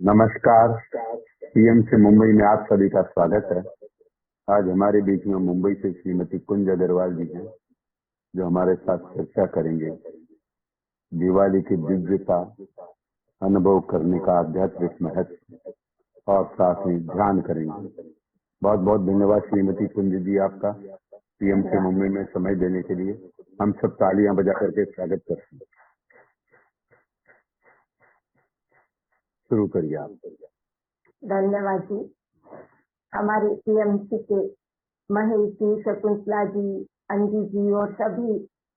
नमस्कार। पीएम से मुंबई में आप सभी का स्वागत है। आज हमारे बीच में मुंबई से श्रीमती कुंज अग्रवाल जी हैं, जो हमारे साथ चर्चा करेंगे। दिवाली की दिव्यता अनुभव करने का आध्यात्मिक महत्व और साथ में ध्यान करेंगे। बहुत बहुत धन्यवाद श्रीमती कुंज जी आपका पीएम से मुंबई में समय देने के लिए। हम सब तालियां बजा करके स्वागत करते हैं। शुरू करिए आप। धन्यवाद जी। हमारे पीएमसी के महेश जी, शकुंतला जी, अंजी जी और सभी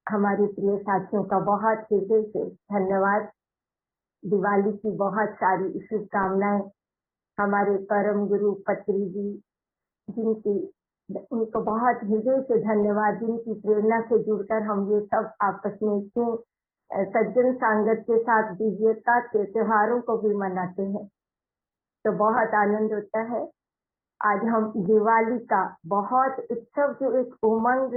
हमारे प्रिय साथियों का बहुत हृदय से धन्यवाद। दिवाली की बहुत सारी शुभकामनाएं। हमारे परम गुरु पत्री जी, जिनकी उनको बहुत हृदय से धन्यवाद, जिनकी प्रेरणा से जुड़कर हम ये सब आपस में इतने सज्जन सांगत के साथ दिव्यता के त्योहारों को भी मनाते हैं, तो बहुत आनंद होता है। आज हम दिवाली का बहुत उत्सव जो एक उमंग,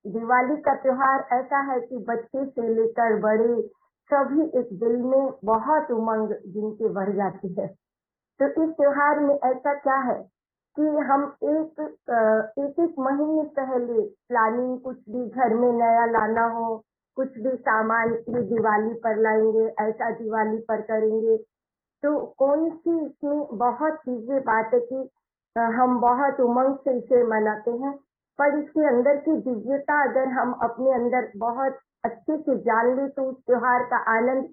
दिवाली का त्योहार ऐसा है कि बच्चे से लेकर बड़े सभी एक दिल में बहुत उमंग जिनके बढ़ जाती है। तो इस त्योहार में ऐसा क्या है कि हम एक महीने पहले प्लानिंग, कुछ भी घर में नया लाना हो, कुछ भी सामान ये दिवाली पर लाएंगे, ऐसा दिवाली पर करेंगे। तो कौन सी इसमें बहुत चीजें बात है कि हम बहुत उमंग से इसे मनाते हैं, पर इसके अंदर की दिव्यता अगर हम अपने अंदर बहुत अच्छे से जान ले तो उस त्योहार का आनंद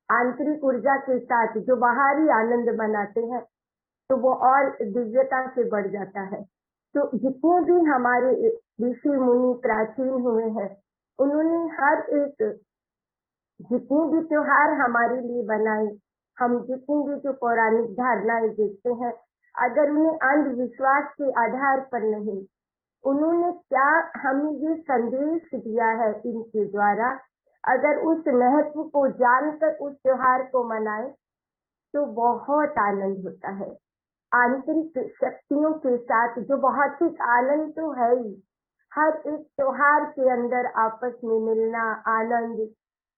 आंतरिक ऊर्जा के साथ जो बाहरी आनंद मनाते हैं तो वो और दिव्यता से बढ़ जाता है। तो जितने भी हमारे ऋषि मुनि प्राचीन हुए हैं, उन्होंने हर एक जितने भी त्योहार हमारे लिए बनाए, हम जितनी भी जो पौराणिक धारणाएं देखते हैं, अगर उन्हें अंधविश्वास के आधार पर नहीं, उन्होंने क्या हमें ये संदेश दिया है इनके द्वारा, अगर उस महत्व को जानकर उस त्योहार को मनाए तो बहुत आनंद होता है। आंतरिक शक्तियों के साथ जो भौतिक आनंद तो है ही, हर एक त्योहार के अंदर आपस में मिलना, आनंद,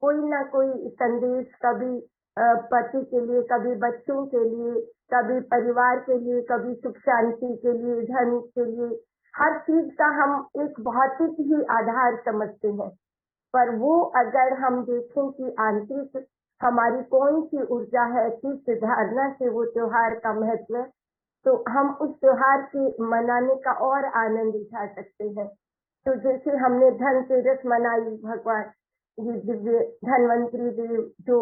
कोई ना कोई संदेश, कभी पति के लिए, कभी बच्चों के लिए, कभी परिवार के लिए, कभी सुख शांति के लिए, धन के लिए, हर चीज का हम एक भौतिक ही आधार समझते हैं। पर वो अगर हम देखें कि आंतरिक हमारी कौन सी ऊर्जा है, किस धारणा से वो त्योहार का महत्व है, तो हम उस त्योहार के मनाने का और आनंद उठा सकते हैं। तो जैसे हमने धनतेरस मनाई, भगवान ये दिव्य धनवंतरी देव जो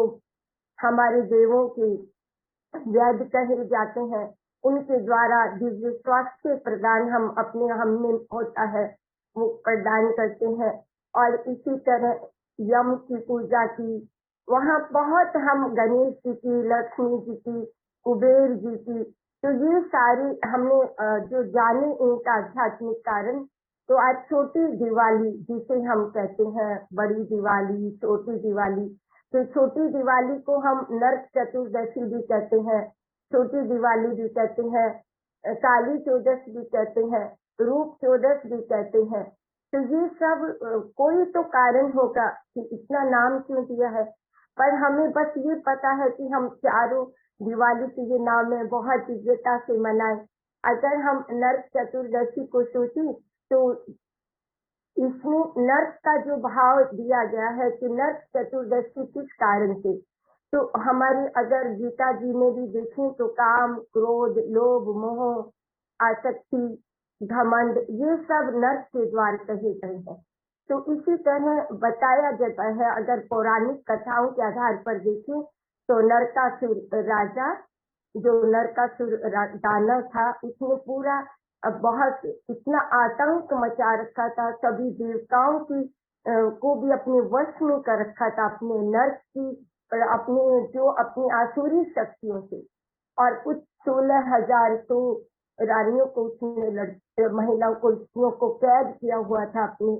हमारे देवों के वैद्य कहे जाते हैं, उनके द्वारा दिव्य स्वास्थ्य प्रदान हम अपने हमें होता है वो प्रदान करते हैं। और इसी तरह यम की पूजा की, वहाँ बहुत हम गणेश जी की, लक्ष्मी जी की, कुबेर जी की, तो ये सारी हमने जो जाने इनका आध्यात्मिक कारण। तो आज छोटी दिवाली जिसे हम कहते हैं, बड़ी दिवाली, छोटी दिवाली, तो छोटी दिवाली को हम नरक चतुर्दशी भी कहते हैं, छोटी दिवाली भी कहते हैं, काली चौदस भी कहते हैं, रूप चौदस भी कहते हैं। तो ये सब कोई तो कारण होगा कि इतना नाम क्यों दिया है, पर हमें बस ये पता है कि हम चारों दिवाली के ये नाम है बहुत दिव्यता से मनाए। अगर हम नरक चतुर्दशी को सोचें तो इसमें नर्क का जो भाव दिया गया है कि नर्क चतुर्दशी किस कारण से, तो हमारी अगर गीता जी में भी देखें तो काम, क्रोध, लोभ, मोह, आसक्ति, घमंड, ये सब नर्क के द्वार कहे गए हैं। तो इसी तरह बताया जाता है, अगर पौराणिक कथाओं के आधार पर देखें तो नरकासुर राजा, जो नरकासुर दानव था, उसने पूरा बहुत इतना आतंक मचा रखा था, सभी देवताओं की को भी अपने वश में कर रखा था, अपने नर्क की, अपने जो अपनी आसुरी शक्तियों से। और कुछ 16,000 तो रानियों को उसने महिलाओं को, स्त्रियों को कैद किया हुआ था अपने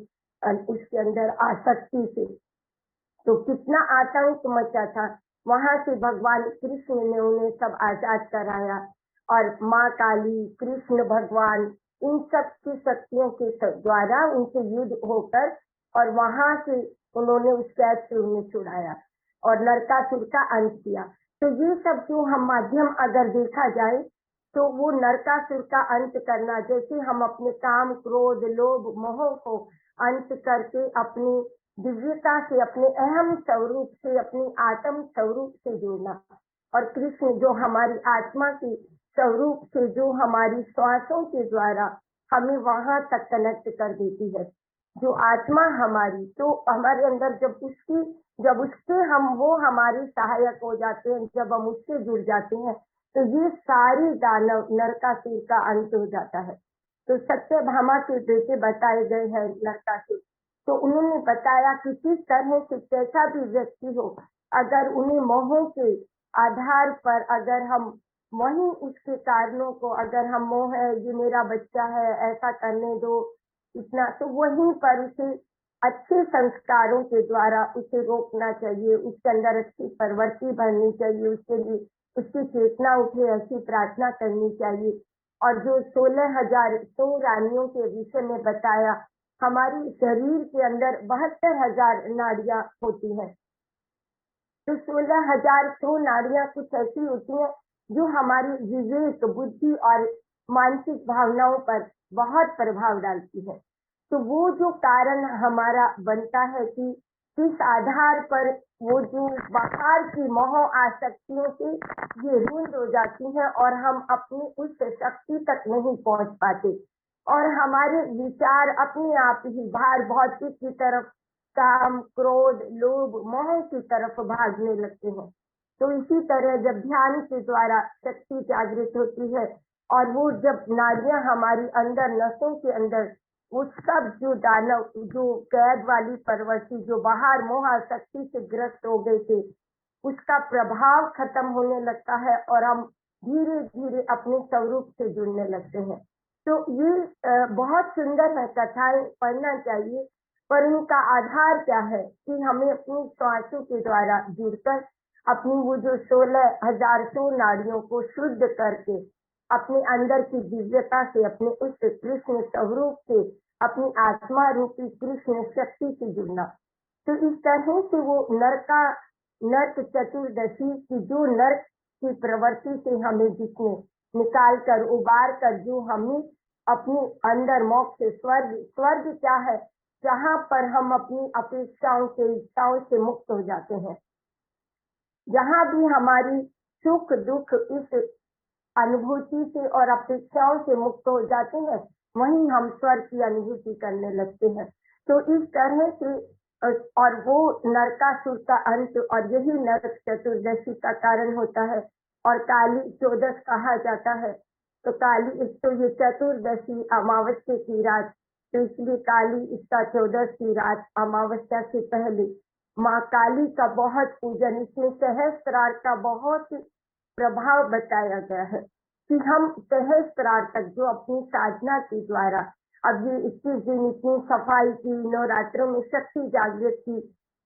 उसके अंदर आसक्ति से। तो कितना आतंक मचा था। वहां से भगवान कृष्ण ने उन्हें सब आजाद कराया, और माँ काली, कृष्ण भगवान, इन सब की शक्तियों के द्वारा उनसे युद्ध होकर और वहां से उन्होंने उस कैद से उन्हें छुड़ाया। और नरकासुर का अंत किया। तो ये सब जो हम माध्यम अगर देखा जाए तो वो नरकासुर का अंत करना, जैसे हम अपने काम, क्रोध, लोभ, मोह को अंत करके अपनी दिव्यता से, अपने अहम स्वरूप से, अपनी आत्म स्वरूप से जुड़ना, और कृष्ण जो हमारी आत्मा की स्वरूप से, जो हमारी श्वासों के द्वारा हमें वहां तक कनेक्ट कर देती है, जो आत्मा हमारी, तो हमारे अंदर जब उसके हम वो हमारे सहायक हो जाते हैं, जब हम उससे जुड़ जाते हैं, तो ये सारी दानव नरकासुर का अंत हो जाता है। तो सत्यभामा के बेटे बताए गए हैं नरकासुर, तो उन्होंने बताया कि किस तरह से कैसा भी व्यक्ति हो, अगर उन्हें मोह के आधार पर, अगर हम वही उसके कारणों को, अगर हम मोह है, ये मेरा बच्चा है, ऐसा करने दो, इतना, तो वहीं पर उसे अच्छे संस्कारों के द्वारा उसे रोकना चाहिए, उसके अंदर अच्छी प्रवृत्ति भरनी चाहिए, उसके लिए उसकी चेतना उठे, ऐसी प्रार्थना करनी चाहिए। और जो 16,100 रानियों के विषय में बताया, हमारी शरीर के अंदर 72,000 नाड़ियां होती हैं, तो 16,100 नाड़ियां कुछ ऐसी होती हैं जो हमारी विवेक, बुद्धि और मानसिक भावनाओं पर बहुत प्रभाव डालती है। तो वो जो कारण हमारा बनता है कि किस आधार पर वो जो बाहर की मोह आसक्तियों से ये रूंध हो जाती है और हम अपनी उस शक्ति तक नहीं पहुंच पाते, और हमारे विचार अपने आप ही बाहर भौतिक की तरफ, काम, क्रोध, लोभ, मोह की तरफ भागने लगते हैं। तो इसी तरह जब ध्यान के द्वारा शक्ति जागृत होती है और वो जब नाड़ियां हमारी अंदर, नसों के अंदर, वो सब जो दानव, जो कैद वाली प्रवृत्ति, जो बाहर मोह आसक्ति से ग्रस्त हो गए थे, उसका प्रभाव खत्म होने लगता है और हम धीरे धीरे अपने स्वरूप से जुड़ने लगते हैं। तो ये बहुत सुंदर है, कथाएं पढ़ना चाहिए, पर उनका आधार क्या है कि हमें अपनी श्वासों के द्वारा जुड़कर अपनी वो जो 16,100 नाड़ियों को शुद्ध करके अपने अंदर की दिव्यता से, अपने उस कृष्ण स्वरूप से, अपनी आत्मा रूपी कृष्ण शक्ति से जुड़ना। तो इस तरह से वो नरक चतुर्दशी की जो नरक की प्रवृत्ति से हमें जिसने निकाल कर, उबार कर, जो हमें अपने अंदर मोक्ष, स्वर्ग क्या है, जहाँ पर हम अपनी अपेक्षाओं से, इच्छाओं से मुक्त हो जाते हैं, जहाँ भी हमारी सुख दुख इस अनुभूति से और अपेक्षाओं से मुक्त हो जाते हैं, वहीं हम स्वर्ग की अनुभूति करने लगते हैं। तो इस तरह से, और वो नरकासुर का अंत, और यही नरक चतुर्दशी का कारण होता है, और काली 14 कहा जाता है। तो काली, एक तो ये चतुर्दशी अमावस्या की रात, तो इसलिए काली, इसका 14 की रात, अमावस्या से पहले माँ काली का बहुत पूजन, इसमें सहस्त्रार का बहुत प्रभाव बताया गया है कि हम सहस्त्रार तक जो अपनी साधना के द्वारा, अब ये 21 दिन इतनी सफाई की, नवरात्रों में शक्ति जागृत की,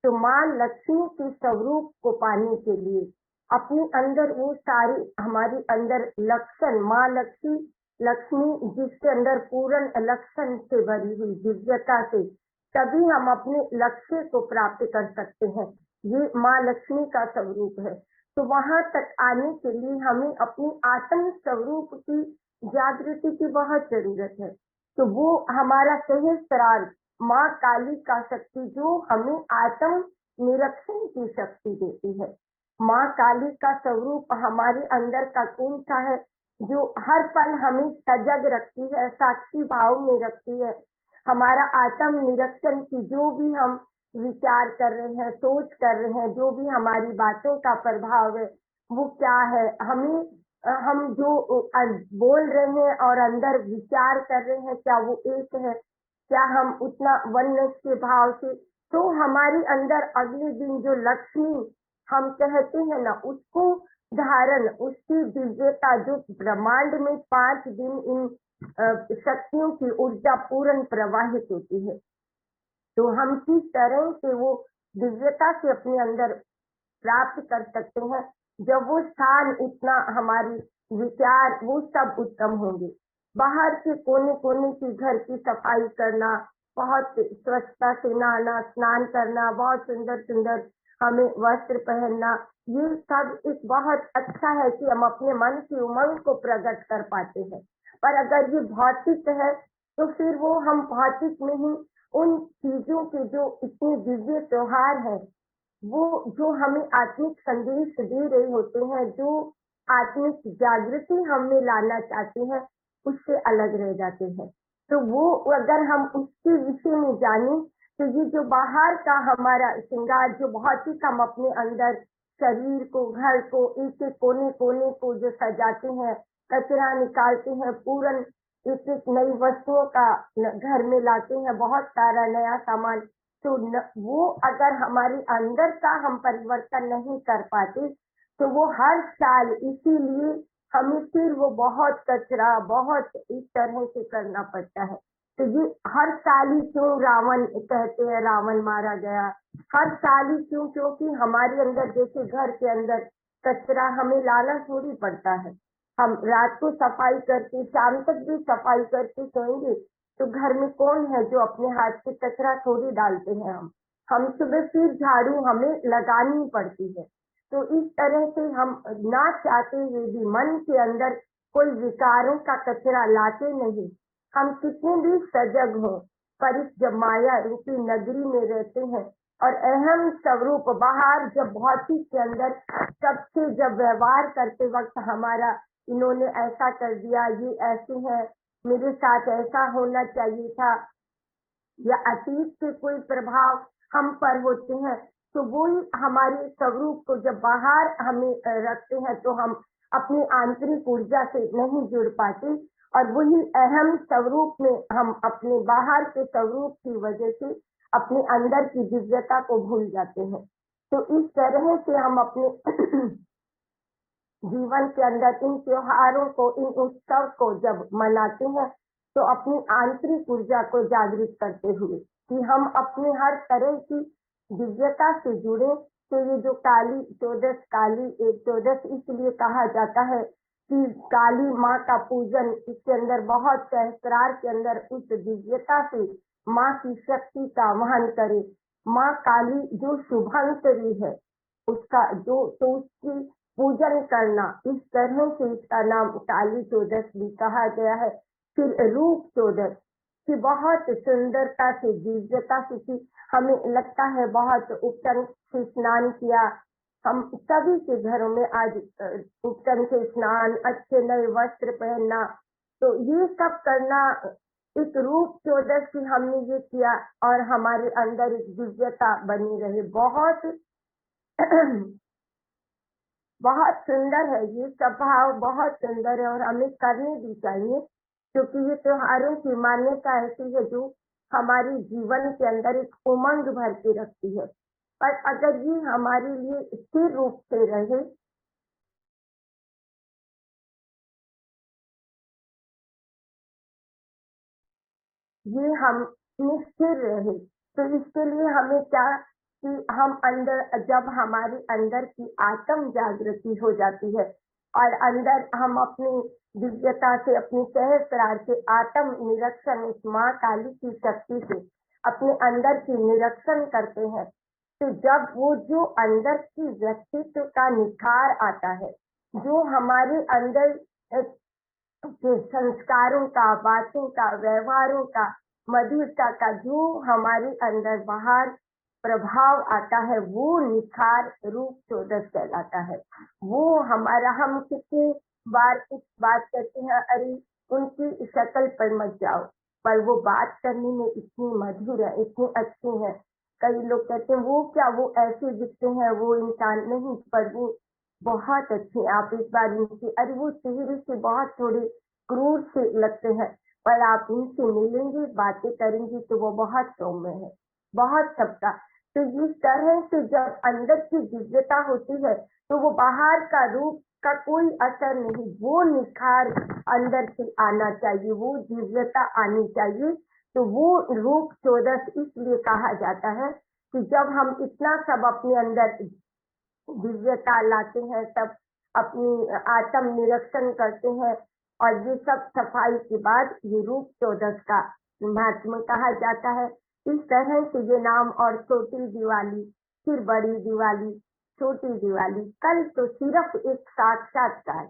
तो माँ लक्ष्मी के स्वरूप को पाने के लिए अपने अंदर वो सारी हमारे अंदर लक्षण, माँ लक्ष्मी जिसके अंदर पूर्ण लक्षण से भरी हुई दिव्यता से, तभी हम अपने लक्ष्य को प्राप्त कर सकते हैं। ये माँ लक्ष्मी का स्वरूप है। तो वहां तक आने के लिए हमें अपनी आत्म स्वरूप की जागृति की बहुत जरूरत है। तो वो हमारा सहस्त्रार माँ काली का शक्ति, जो हमें आत्म निरीक्षण की शक्ति देती है। माँ काली का स्वरूप हमारे अंदर का कौन सा है, जो हर पल हमें सजग रखती है, साक्षी भाव में रखती है। हमारा आत्म निरीक्षण की जो भी हम विचार कर रहे हैं, सोच कर रहे हैं, जो भी हमारी बातों का प्रभाव है, वो क्या है, हम जो बोल रहे हैं और अंदर विचार कर रहे हैं, क्या वो एक है, क्या हम उतना वननेस के भाव से, तो हमारी अंदर अगले दिन जो लक्ष्मी हम कहते हैं ना, उसको धारण, उसकी दिव्यता, जो ब्रह्मांड में 5 दिन इन शक्तियों की ऊर्जा पूर्ण प्रवाहित होती है। तो हम किस तरह से वो दिव्यता से अपने अंदर प्राप्त कर सकते हैं, जब वो स्थान इतना, हमारी विचार वो सब उत्तम होंगे। बाहर के कोने कोने की घर की सफाई करना, बहुत स्वच्छता से नहाना, स्नान करना, बहुत सुंदर सुंदर हमें वस्त्र पहनना, ये सब एक बहुत अच्छा है कि हम अपने मन की उमंग को प्रकट कर पाते हैं। पर अगर ये भौतिक है तो फिर वो हम भौतिक में ही उन चीजों के जो इतने दिव्य त्योहार है, वो जो हमें आत्मिक संदेश दे रहे होते हैं, जो आत्मिक जागृति हमें लाना चाहते हैं, उससे अलग रह जाते हैं। तो वो अगर हम उसके विषय में जाने तो ये जो बाहर का हमारा श्रृंगार, जो भौतिक हम अपने अंदर शरीर को, घर को, एक एक कोने कोने को जो सजाते हैं, कचरा निकालते हैं, पूरन एक एक नई वस्तुओं का घर में लाते हैं, बहुत सारा नया सामान, तो वो अगर हमारे अंदर का हम परिवर्तन नहीं कर पाते तो वो हर साल इसीलिए हमें फिर वो बहुत कचरा, बहुत इस तरह से करना पड़ता है। तो ये हर साल ही क्यों रावण कहते हैं रावण मारा गया, हर साल ही क्यों? क्योंकि हमारे अंदर जैसे घर के अंदर कचरा हमें लाना थोड़ी पड़ता है, हम रात को सफाई करके शाम तक भी सफाई करके सोएंगे तो घर में कौन है जो अपने हाथ से कचरा थोड़ी डालते हैं? हम सुबह फिर झाड़ू हमें लगानी पड़ती है। तो इस तरह से हम ना चाहते हुए भी मन के अंदर कोई विकारों का कचरा लाते नहीं। हम कितने भी सजग हों, पर इस जब माया रूपी नगरी में रहते हैं और अहम स्वरूप बाहर जब भौतिक के अंदर सबसे जब व्यवहार करते वक्त हमारा इन्होंने ऐसा कर दिया, ये ऐसे है, मेरे साथ ऐसा होना चाहिए था, या अतीत के कोई प्रभाव हम पर होते हैं, तो वो ही हमारे स्वरूप को जब बाहर हमें रखते हैं तो हम अपनी आंतरिक ऊर्जा से नहीं जुड़ पाते और वही अहम स्वरूप में हम अपने बाहर के स्वरूप की वजह से अपने अंदर की दिव्यता को भूल जाते हैं। तो इस तरह से हम अपने जीवन के अंदर इन त्योहारों को, इन उत्सव को जब मनाते हैं तो अपनी आंतरिक ऊर्जा को जागृत करते हुए कि हम अपने हर तरह की दिव्यता से जुड़े। तो ये जो काली चौदस, काली चौदस इसलिए कहा जाता है कि काली माँ का पूजन, इसके अंदर बहुत सहस्त्रार के अंदर उस दिव्यता से माँ की शक्ति का वहन करे। माँ काली जो शुभंकरी है, उसका जो, तो उसकी पूजन करना, इस तरह से इसका नाम काली चौदस भी कहा गया है। फिर रूप चौदस की बहुत सुंदरता से, दिव्यता से की हमें लगता है बहुत उपटन से स्नान किया। हम सभी के घरों में आज उपटन से स्नान, अच्छे नए वस्त्र पहनना, तो ये सब करना एक रूप चौदस की हमने ये किया और हमारे अंदर एक दिव्यता बनी रहे। बहुत बहुत सुंदर है, ये स्वभाव बहुत सुंदर है और हमें करनी भी चाहिए, क्योंकि ये त्योहारों की मान्यता ऐसी है जो हमारे जीवन के अंदर एक उमंग भर के रखती है। पर अगर ये हमारे लिए स्थिर रूप से रहे, ये हम स्थिर रहे, तो इसके लिए हमें क्या कि हम अंदर, जब हमारे अंदर की आत्म जागृति हो जाती है और अंदर हम अपनी दिव्यता से, अपनी सहस्रार से आत्म निरीक्षण, उस माँ काली की शक्ति से अपने अंदर की निरीक्षण करते हैं, तो जब वो जो अंदर की व्यक्तित्व का निखार आता है, जो हमारे अंदर के संस्कारों का, बातों का, व्यवहारों का, मधुरता का जो हमारे अंदर बाहर प्रभाव आता है, वो निखार रूप चौदस कहलाता है। वो हमारा, हम कितनी बार कुछ बात करते हैं, अरे उनकी शक्ल पर मत जाओ, पर वो बात करने में इतनी मधुर है, इतनी अच्छी है। कई लोग कहते हैं वो क्या, वो ऐसे दिखते हैं, वो इंसान नहीं, पर वो बहुत अच्छे। आप एक बार उनसे, अरे वो चेहरे से बहुत थोड़े क्रूर से लगते हैं, पर आप उनसे मिलेंगे, बातें करेंगे तो वो बहुत सौम्य है, बहुत सबका। तो इस तरह से जब अंदर की दिव्यता होती है तो वो बाहर का रूप का कोई असर नहीं, वो निखार अंदर से आना चाहिए, वो दिव्यता आनी चाहिए। तो वो रूप चौदस इसलिए कहा जाता है कि जब हम इतना सब अपने अंदर दिव्यता लाते हैं, तब अपनी आत्म निरीक्षण करते हैं और ये सब सफाई के बाद ये रूप चौदस का महात्मा कहा जाता है। इस तरह से ये नाम, और छोटी दिवाली फिर बड़ी दिवाली, छोटी दिवाली, कल तो सिर्फ एक साक्षात्कार।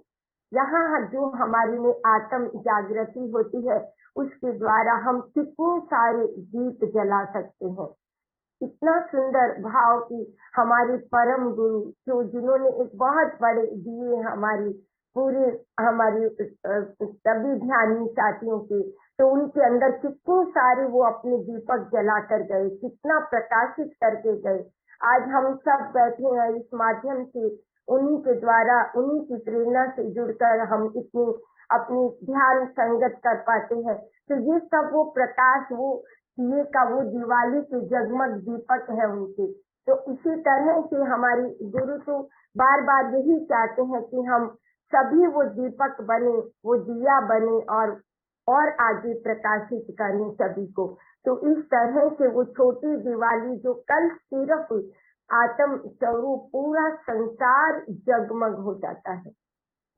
यहाँ जो हमारी में आत्म जागृति होती है, उसके द्वारा हम कितने सारे दीप जला सकते हैं। इतना सुंदर भाव की हमारी परम गुरु जो जिन्होंने एक बहुत बड़े दिए हमारी पूरी हमारी सभी ध्यानी साथियों के, तो उनके अंदर कितने सारे वो अपने दीपक जला कर गए, कितना प्रकाशित करके गए। आज हम सब बैठे हैं इस माध्यम से, उन्हीं के द्वारा, उन्हीं की प्रेरणा से जुड़कर हम इतनी अपनी ध्यान संगत कर पाते हैं। तो ये सब वो प्रकाश, वो दिए का वो दिवाली के जगमग दीपक है उनके। तो इसी तरह से हमारी गुरु तो बार बार यही चाहते हैं कि हम सभी वो दीपक बने, वो दिया बने और आगे प्रकाशित करें सभी को। तो इस तरह से वो छोटी दिवाली जो कल सिर्फ आत्म स्वरूप पूरा संसार जगमग हो जाता है,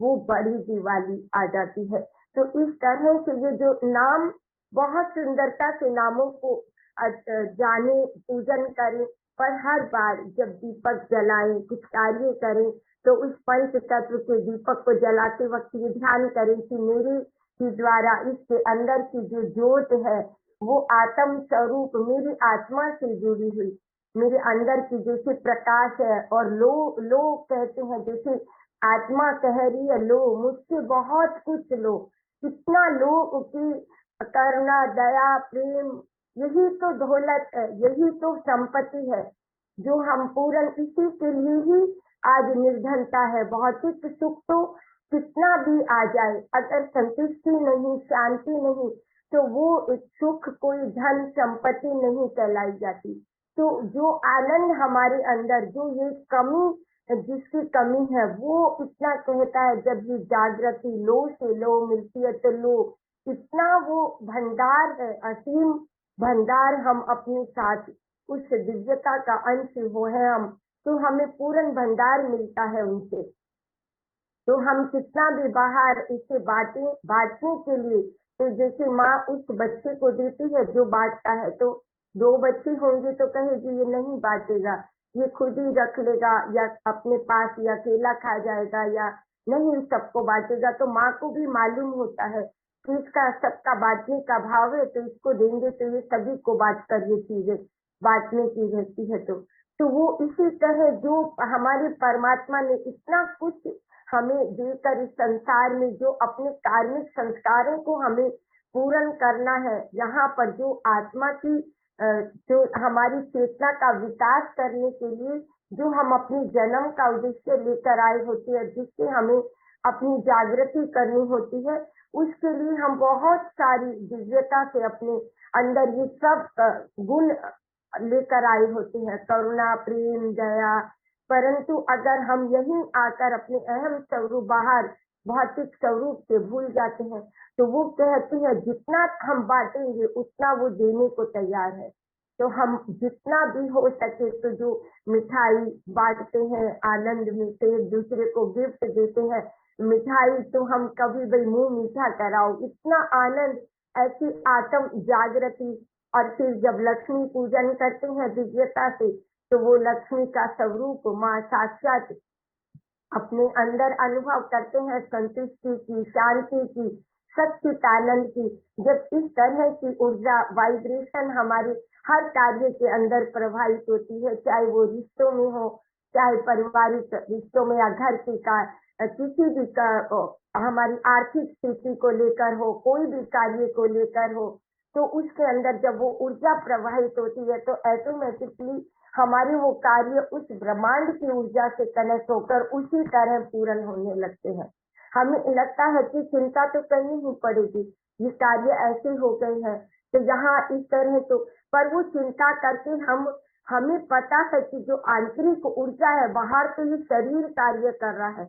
वो बड़ी दिवाली आ जाती है। तो इस तरह से ये जो नाम, बहुत सुंदरता से नामों को जाने, पूजन करें, पर हर बार जब दीपक जलाएं, कुछ कार्य करें, तो उस पंच तत्व के दीपक को जलाते वक्त ये ध्यान करें कि मेरे के द्वारा इसके अंदर की जो ज्योत है वो आत्म स्वरूप मेरी आत्मा से जुड़ी हुई, मेरे अंदर की जैसे प्रकाश है। और लो कहते हैं, जैसे आत्मा कह रही है लो, मुझसे बहुत कुछ लो, कितना लो की करुणा, दया, प्रेम, यही तो दौलत है, यही तो संपत्ति है जो हम पूर्ण, इसी के लिए ही आज निर्धनता है। भौतिक सुख तो कितना भी आ जाए, अगर संतुष्टि नहीं, शांति नहीं, तो वो एक सुख कोई धन संपत्ति नहीं कहलाई जाती। तो जो आनंद हमारे अंदर, जो ये कमी, जिसकी कमी है, वो इतना कहता है जब ये जागृति लो से लो मिलती है तो लो, इतना वो भंडार है, असीम भंडार हम अपने साथ, उस दिव्यता का अंश वो है हम, तो हमें पूर्ण भंडार मिलता है उनसे। तो हम कितना भी बाहर इसे बांटने के लिए, तो जैसे माँ उस बच्चे को देती है जो बांटता है, तो 2 बच्चे होंगे तो कहेगी ये नहीं बांटेगा, ये खुद ही रख लेगा, या अपने पास, या अकेला खा जाएगा, या नहीं सबको बांटेगा। तो माँ को भी मालूम होता है कि इसका सबका बांटने का भाव है, तो इसको देंगे तो ये सभी को बांट कर ये चीजें बांटने की रहती है। तो वो इसी तरह जो हमारे परमात्मा ने इतना कुछ हमें देकर इस संसार में, जो अपने कार्मिक संस्कारों को हमें पूर्ण करना है, यहाँ पर जो आत्मा की जो हमारी चेतना का विकास करने के लिए जो हम अपनी जन्म का उद्देश्य लेकर आए होते हैं, जिससे हमें अपनी जागृति करनी होती है, उसके लिए हम बहुत सारी दिव्यता से अपने अंदर ये सब गुण लेकर आए होते हैं, करुणा, प्रेम, दया। परंतु अगर हम यहीं आकर अपने अहम स्वरूप, बाहर भौतिक स्वरूप से भूल जाते हैं, तो वो कहती है जितना हम बांटेंगे उतना वो देने को तैयार है। तो हम जितना भी हो सके, तो जो मिठाई बांटते हैं आनंद में से, एक दूसरे को गिफ्ट देते हैं, मिठाई तो हम कभी भी मुंह मीठा कराओ, इतना आनंद, ऐसी आत्म जागृति। और फिर जब लक्ष्मी पूजन करते हैं दिव्यता से, तो वो लक्ष्मी का स्वरूप माँ साक्षात अपने अंदर अनुभव करते हैं, संतुष्टि की, शांति की, सच्चित आनंद की। जब इस तरह की ऊर्जा, वाइब्रेशन हमारे हर कार्य के अंदर प्रभावित होती है, चाहे वो रिश्तों में हो, चाहे पारिवारिक रिश्तों में, या घर की किसी भी हमारी आर्थिक स्थिति को लेकर हो, कोई भी कार्य को लेकर हो, तो उसके अंदर जब वो ऊर्जा प्रवाहित होती है, तो ऑटोमेटिकली हमारे वो कार्य उस ब्रह्मांड की ऊर्जा से कनेक्ट होकर उसी तरह पूर्ण होने लगते हैं। हमें लगता है कि चिंता तो करनी ही पड़ेगी, ये कार्य ऐसे हो गए हैं, तो यहाँ इस तरह, तो पर वो चिंता करके हमें पता है कि जो आंतरिक ऊर्जा है, बाहर तो ये शरीर कार्य कर रहा है,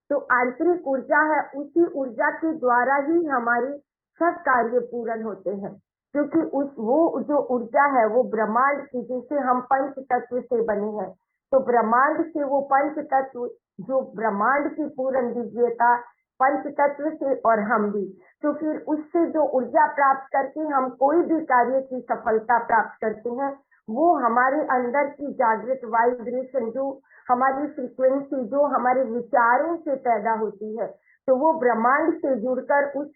तो आंतरिक ऊर्जा है, उसी ऊर्जा के द्वारा ही हमारे सब कार्य पूर्ण होते हैं। क्योंकि वो जो ऊर्जा है वो ब्रह्मांड की, जैसे हम पंच तत्व से बने हैं, तो ब्रह्मांड से वो पंच तत्व, जो ब्रह्मांड की पूर्ण दिव्यता पंच तत्व से, और हम भी, तो फिर उससे जो ऊर्जा प्राप्त करके हम कोई भी कार्य की सफलता प्राप्त करते हैं, वो हमारे अंदर की जागृत वाइब्रेशन, जो हमारी फ्रीक्वेंसी, जो हमारे विचारों से पैदा होती है, तो वो ब्रह्मांड से जुड़कर उस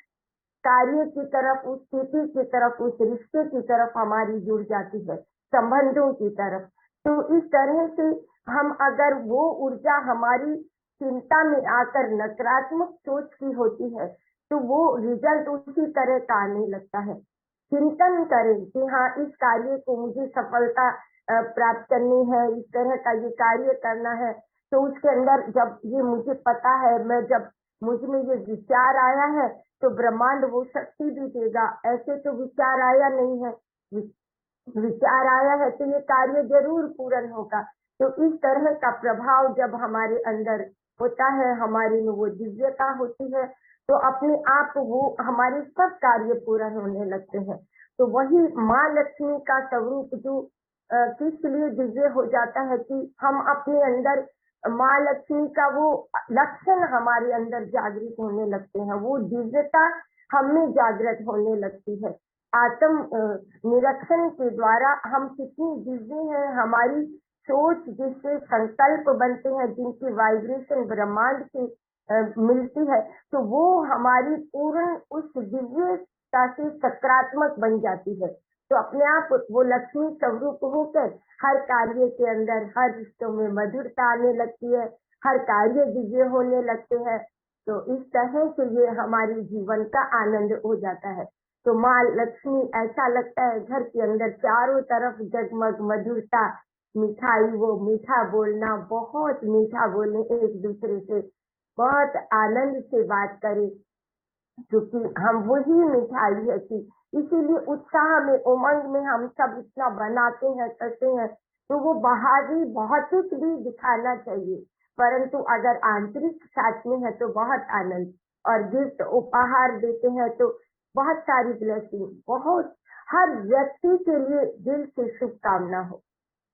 कार्य की तरफ, उस स्थिति की तरफ, उस रिश्ते की तरफ हमारी जुड़ जाती है, संबंधों की तरफ। तो इस तरह से हम अगर वो ऊर्जा हमारी चिंता में आकर नकारात्मक सोच की होती है, तो वो रिजल्ट उसी तरह का आने लगता है। चिंतन करें कि हाँ, इस कार्य को मुझे सफलता प्राप्त करनी है, इस तरह का ये कार्य करना है, तो उसके अंदर जब ये मुझे पता है, मैं जब मुझ में ये विचार आया है, तो ब्रह्मांड वो शक्ति भी देगा। ऐसे तो विचार आया नहीं है, विचार आया है तो ये कार्य जरूर पूर्ण होगा। तो इस तरह का प्रभाव जब हमारे अंदर होता है, हमारे में वो दिव्यता होती है, तो अपने आप वो हमारे सब कार्य पूर्ण होने लगते हैं। तो वही माँ लक्ष्मी का स्वरूप जो किस लिए दिव्य हो जाता है कि हम अपने अंदर माँ लक्ष्मी का वो लक्षण हमारे अंदर जागृत होने लगते हैं, वो दिव्यता हमें जागृत होने लगती है। आत्म निरीक्षण के द्वारा हम कितनी दिव्य हैं, हमारी सोच जिससे संकल्प बनते हैं, जिनकी वाइब्रेशन ब्रह्मांड से मिलती है, तो वो हमारी पूर्ण उस दिव्यता से सकारात्मक बन जाती है। तो अपने आप वो लक्ष्मी स्वरूप होकर हर कार्य के अंदर, हर रिश्तों में मधुरता आने लगती है, हर कार्य दिव्य होने लगते हैं। तो इस तरह से ये हमारी जीवन का आनंद हो जाता है। तो माँ लक्ष्मी, ऐसा लगता है घर के अंदर चारों तरफ जगमग मधुरता, मिठाई, वो मीठा बोलना, बहुत मीठा बोले एक दूसरे से, बहुत आनंद से बात करें, क्योंकि हम वही मिठाई है कि इसीलिए उत्साह में, उमंग में हम सब इतना बनाते हैं, करते हैं। तो वो बाहरी भौतिक भी दिखाना चाहिए, परंतु अगर आंतरिक साथ में है तो बहुत आनंद। और गिफ्ट उपहार देते हैं तो बहुत सारी ब्लेसिंग, बहुत हर व्यक्ति के लिए दिल से शुभकामना हो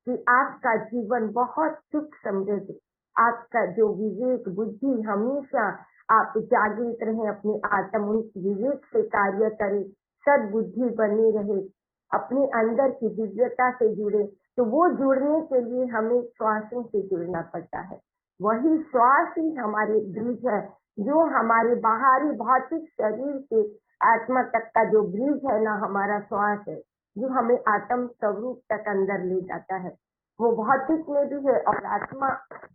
कि आपका जीवन बहुत सुख समृद्ध, आपका जो विवेक बुद्धि हमेशा आप जागृत रहें, अपने आत्म विवेक से कार्य करें, सद्बुद्धि बनी रहे, अपने अंदर की दिव्यता से जुड़े। तो वो जुड़ने के लिए हमें श्वासों से जुड़ना पड़ता है। वही श्वास ही हमारे ब्रिज है, जो हमारे बाहरी भौतिक शरीर से आत्मा तक का जो ब्रिज है ना, हमारा श्वास है, जो हमें आत्म स्वरूप तक अंदर ले जाता है। वो भौतिक में भी है, और आत्मा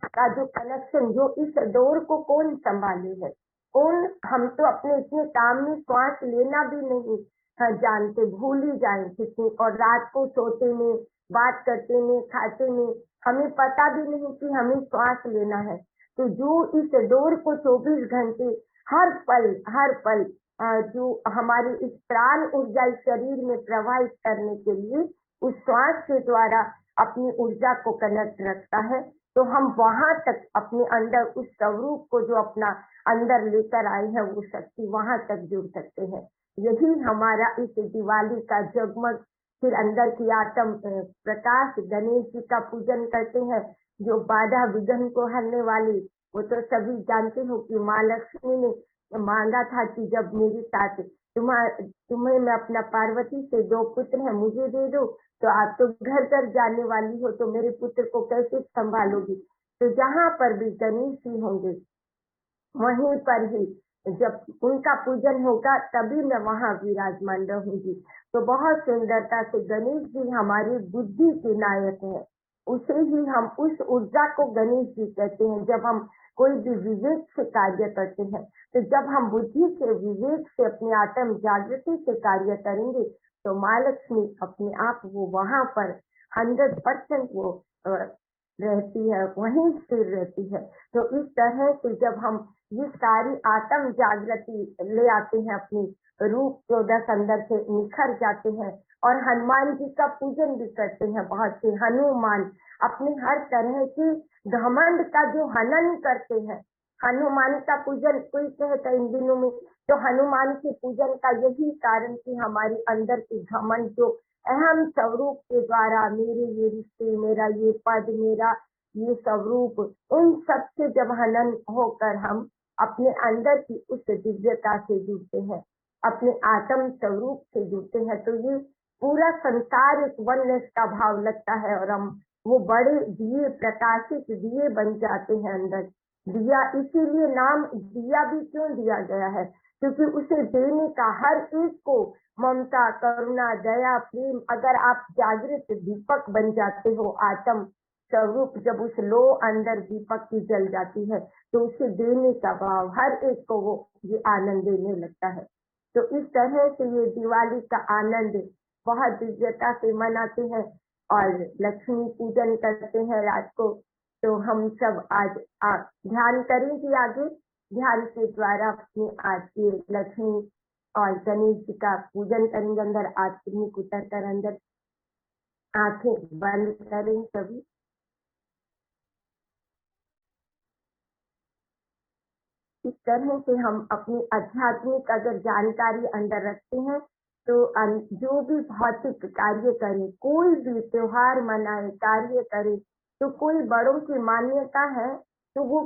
का जो कनेक्शन, जो इस डोर को कौन संभाले है, कौन। हम तो अपने इतने काम में श्वास लेना भी नहीं जानते, भूल ही जाए कितनी, और रात को सोते में, बात करते में, खाते में हमें पता भी नहीं कि हमें श्वास लेना है। तो जो इस डोर को 24 घंटे हर पल जो हमारी इस प्राण ऊर्जा इस शरीर में प्रवाहित करने के लिए उस श्वास के द्वारा अपनी ऊर्जा को कनेक्ट रखता है, तो हम वहां तक अपने अंदर उस स्वरूप को जो अपना अंदर लेकर आए हैं, वो शक्ति वहां तक जुड़ सकते हैं। यही हमारा इस दिवाली का जगमग, फिर अंदर की आत्म प्रकाश, गणेश जी का पूजन करते हैं, जो बाधा विघ्न को हरने वाली। वो तो सभी जानते हो कि माँ लक्ष्मी ने मांगा था कि जब मेरे साथ तुम्हें मैं अपना पार्वती से 2 पुत्र हैं, मुझे दे दो, तो आप तो घर घर जाने वाली हो, तो मेरे पुत्र को कैसे संभालोगी। तो जहाँ पर भी गणेश जी होंगे, वहीं पर ही जब उनका पूजन होगा, तभी मैं वहां विराजमान रहूंगी। तो बहुत सुंदरता से गणेश जी हमारी बुद्धि के नायक है, उसे ही हम उस ऊर्जा को गणेश जी कहते हैं। जब हम कोई भी विवेक से कार्य करते हैं, तो जब हम बुद्धि से, विवेक से, अपनी आत्म जागृति से कार्य करेंगे, तो माँ लक्ष्मी अपने आप वो वहां पर 100% वो रहती है, वहीं स्थिर रहती है। तो इस तरह से जब हम ये सारी आत्म जागृति ले आते हैं, अपनी रूप 14 अंदर से निखर जाते हैं, और हनुमान जी का पूजन भी करते हैं। बहुत से हनुमान अपने हर तरह की घमंड का जो हनन करते हैं, हनुमान का पूजन कोई कहता है इन दिनों में, तो हनुमान के पूजन का यही कारण कि हमारे अंदर की घमंड, जो अहम स्वरूप के द्वारा मेरे ये रिश्ते, मेरा ये पद, मेरा ये स्वरूप, उन सब से जब हनन होकर हम अपने अंदर की उस दिव्यता से जुड़ते हैं, अपने आत्म स्वरूप से जुड़ते हैं, तो ये पूरा संसार एक वननेस का भाव लगता है और हम वो बड़े दिए, प्रकाशित दिए बन जाते हैं अंदर। दिया, इसीलिए नाम दिया भी क्यों दिया गया है, क्योंकि उसे देने का हर एक को ममता, करुणा, दया, प्रेम, अगर आप जागृत दीपक बन जाते हो, आत्म स्वरूप जब उस लो अंदर दीपक की जल जाती है तो उसे देने का भाव हर एक को वो ये आनंद देने लगता है। तो इस तरह से ये दिवाली का आनंद बहुत दिव्यता से मनाते हैं और लक्ष्मी पूजन करते हैं रात को। तो हम सब आज ध्यान करेंगे, आगे ध्यान के द्वारा अपने आज के लक्ष्मी और गणेश जी का पूजन करेंगे। अंदर आत्मिक उतर कर अंदर आंखें बंद करें सभी। इस तरह से हम अपनी आध्यात्मिक अगर जानकारी अंदर रखते हैं तो जो भी भौतिक कार्य करें, कोई भी त्योहार मनाए, कार्य करे, तो कोई बड़ों की मान्यता है तो वो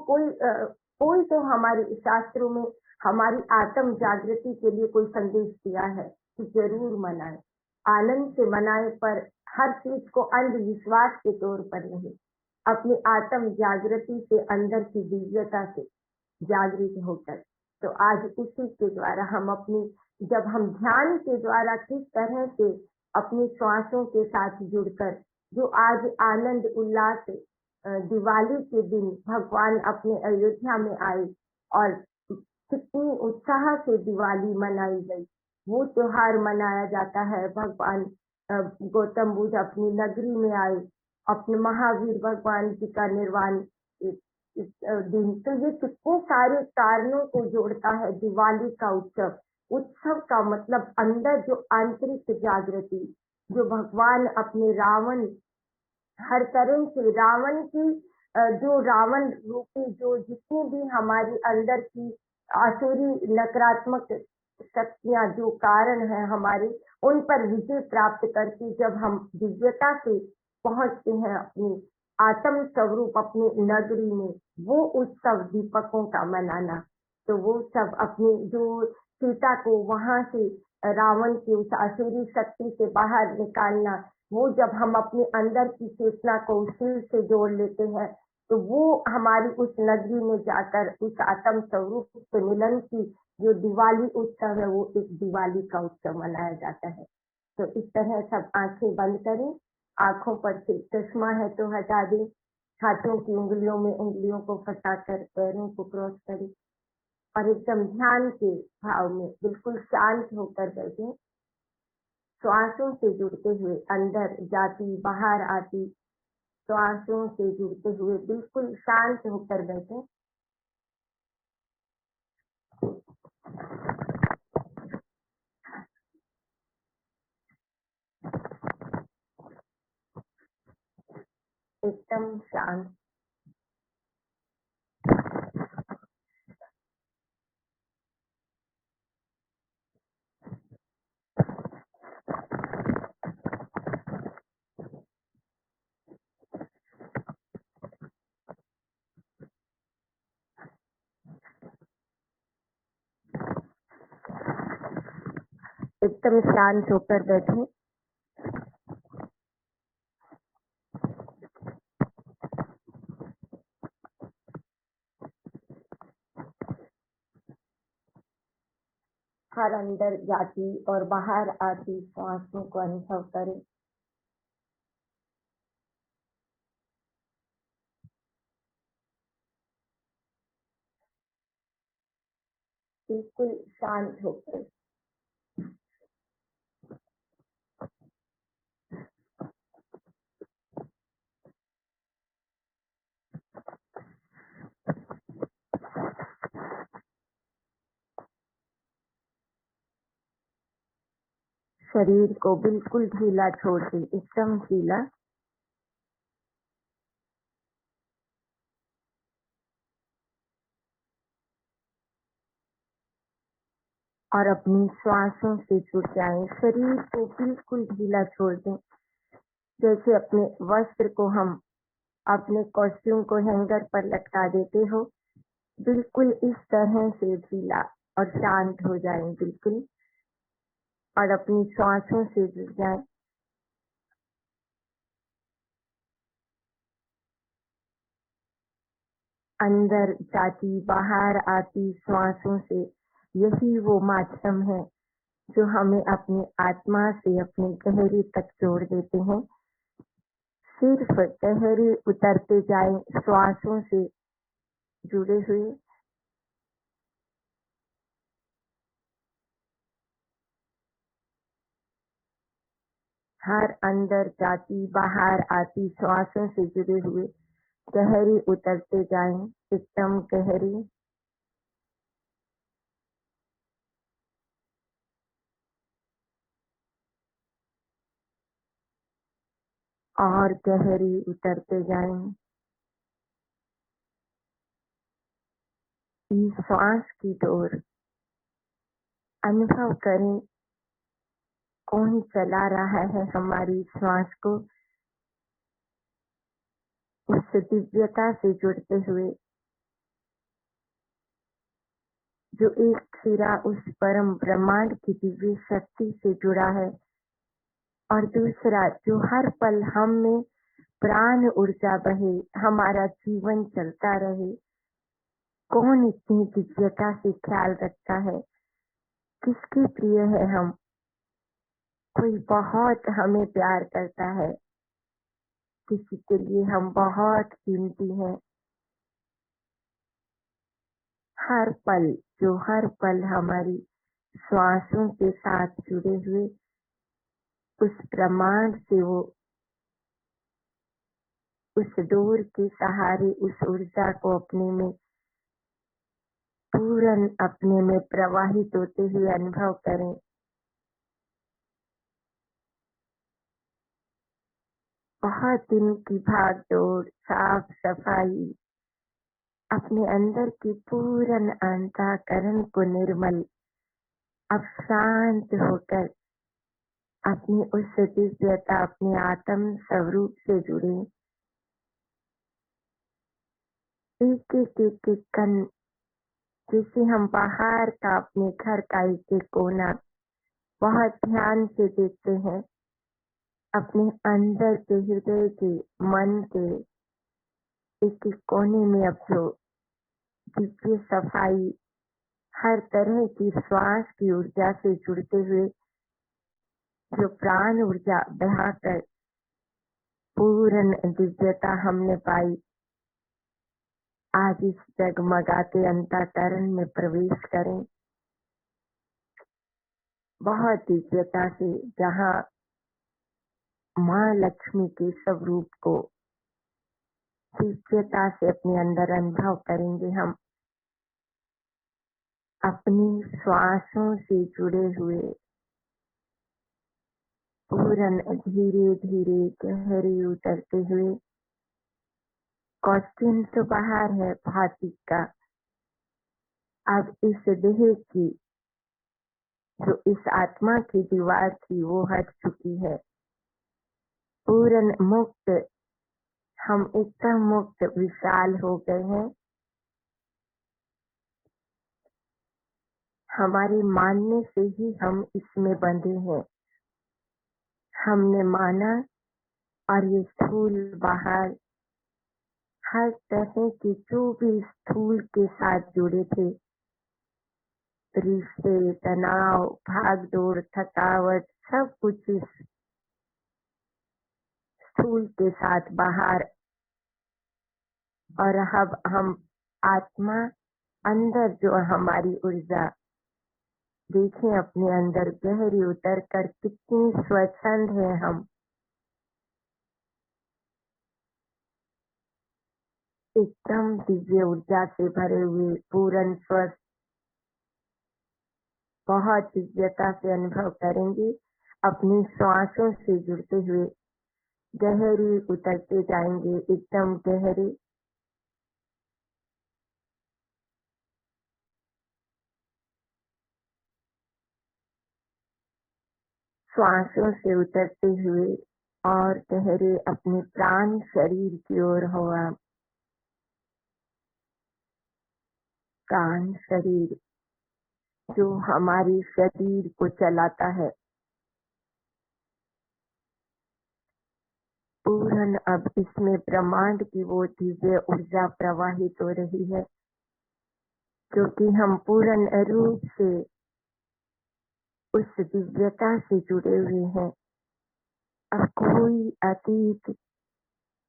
कोई तो हमारे शास्त्रों में हमारी आत्म जागृति के लिए कोई संदेश दिया है कि जरूर मनाए, आनंद से मनाए, पर हर चीज को अंधविश्वास के तौर पर नहीं, अपनी आत्म जागृति से, अंदर की दिव्यता से जागृत होकर। तो आज उसी के द्वारा हम जब हम ध्यान के द्वारा किस तरह से अपनी श्वासों के साथ जुड़कर, जो आज आनंद उल्लास दिवाली के दिन भगवान अपने अयोध्या में आए और कितनी उत्साह से दिवाली मनाई गई, वो त्योहार मनाया जाता है। भगवान गौतम बुद्ध अपनी नगरी में आए, अपने महावीर भगवान जी का निर्वाण दिन। तो ये कितने सारे कारणों को जोड़ता है दिवाली का उत्सव। उत्सव का मतलब अंदर जो आंतरिक जागृति, जो भगवान अपने रावण, हर तरह से रावण की जो रावण रूपी जो जितनी भी हमारी अंदर की आसुरी नकारात्मक शक्तियां, जो कारण है हमारे, उन पर विजय प्राप्त करके जब हम दिव्यता से पहुंचते हैं अपनी आत्म स्वरूप अपनी नगरी में, वो उत्सव दीपकों का मनाना। तो वो सब अपनी जो सीता को वहां से रावण की उस आसुरी शक्ति से बाहर निकालना, वो जब हम अपने अंदर की चेतना को शिव से जोड़ लेते हैं तो वो हमारी उस नगरी में जाकर उस आत्म स्वरूप से मिलन की जो दिवाली उत्सव है, वो एक दिवाली का उत्सव मनाया जाता है। तो इस तरह सब आंखें बंद करें, आंखों पर से चश्मा है तो हटा दें, हाथों की उंगलियों में उंगलियों को फंसाकर पैरों को क्रॉस करें और एकदम ध्यान के भाव में बिल्कुल शांत होकर बैठे, श्वासों से जुड़ते हुए अंदर जाती बाहर आती, श्वासों से जुड़ते हुए बिल्कुल शांत होकर बैठे। एकदम शांत। एकदम शांत होकर बैठे। हर अंदर जाती और बाहर आती श्वासों को अनुभव करें। बिल्कुल शांत होकर। शरीर को बिल्कुल ढीला छोड़ दें, एकदम ढीला। और अपनी श्वासों से जुड़ जाएं। शरीर को बिल्कुल ढीला छोड़ दें, जैसे अपने वस्त्र को हम अपने कॉस्ट्यूम को हैंगर पर लटका देते हो, बिल्कुल इस तरह से ढीला और शांत हो जाएं। बिल्कुल और अपनी श्वासों से जुड़ जाएं। अंदर जाती बाहर आती श्वासों से, यही वो माध्यम है जो हमें अपनी आत्मा से अपने गहरे तक जोड़ देते हैं। सिर्फ गहरे उतरते जाएं श्वासों से जुड़े हुए। हर अंदर जाती बाहर आती श्वासों से जुड़े हुए गहरे उतरते जाएं, एकदम गहरी। और गहरी उतरते जाएं। इस श्वास की डोर अनुभव करें, कौन चला रहा है हमारी श्वास को। उस दिव्यता से जुड़ते हुए जो एक सिरा उस परम ब्रह्मांड की दिव्य शक्ति से जुड़ा है, और दूसरा जो हर पल हम में प्राण ऊर्जा बहे, हमारा जीवन चलता रहे। कौन इतनी दिव्यता से ख्याल रखता है, किसके प्रिय है हम। कोई बहुत हमें प्यार करता है, किसी के लिए हम बहुत कीमती हैं। हर पल, जो हर पल हमारी श्वासों के साथ जुड़े हुए उस ब्रह्मांड से, वो उस डोर के सहारे उस ऊर्जा को अपने में पूर्ण अपने में प्रवाहित होते हुए अनुभव करें। बहुत दिन की भाग दौड़, साफ सफाई, अपने अंदर की पूर्ण अंतःकरण को निर्मल, अब शांत होकर अपनी उस दिव्यता, अपने आत्म स्वरूप से जुड़े। एक एक एक एक कण, जिसे हम बाहर का अपने घर का एक एक कोना बहुत ध्यान से देखते हैं, अपने अंदर के हृदय के मन के एक एक कोने में अब जो दिव्य सफाई, हर तरह की श्वास की ऊर्जा से जुड़ते हुए जो प्राण ऊर्जा बहाकर पूर्ण दिव्यता हमने पाई, आज इस जगमगाते अंतःकरण में प्रवेश करें। बहुत दिव्यता से, जहाँ माँ लक्ष्मी के स्वरूप को दिव्यता से अपने अंदर अनुभव करेंगे। हम अपनी श्वासों से जुड़े हुए पूर्ण धीरे धीरे गहरे उतरते हुए। कॉस्ट्यूम तो बाहर है भौतिक का, अब इस देह की, जो इस आत्मा की दीवार थी, वो हट चुकी है। पूर्ण मुक्त, हम एकदम मुक्त विशाल हो गए हैं। हमारे मानने से ही हम इसमें बंधे हैं। हमने माना, और ये स्थूल बाहर हर तरह के जो भी स्थूल के साथ जुड़े थे, रिश्ते, तनाव, भाग दौड़, थकावट, सब कुछ इस स्थूल के साथ बाहर। और अब हम आत्मा, अंदर जो हमारी ऊर्जा, देखें अपने अंदर गहरी उतर कर कितनी स्वच्छंद है हम। एकदम दिव्य ऊर्जा से भरे हुए, पूर्ण स्वस्थ, बहुत दिव्यता से अनुभव करेंगे। अपनी श्वासों से जुड़ते हुए गहरी उतरते जाएंगे, एकदम गहरे। श्वासों से उतरते हुए और गहरे अपने प्राण शरीर की ओर हो आप। प्राण शरीर जो हमारी शरीर को चलाता है, पूरन अब इसमें ब्रह्मांड की वो दिव्य ऊर्जा प्रवाहित हो रही है, क्योंकि हम पूर्ण रूप से उस दिव्यता से जुड़े हुए हैं। अब कोई अतीत,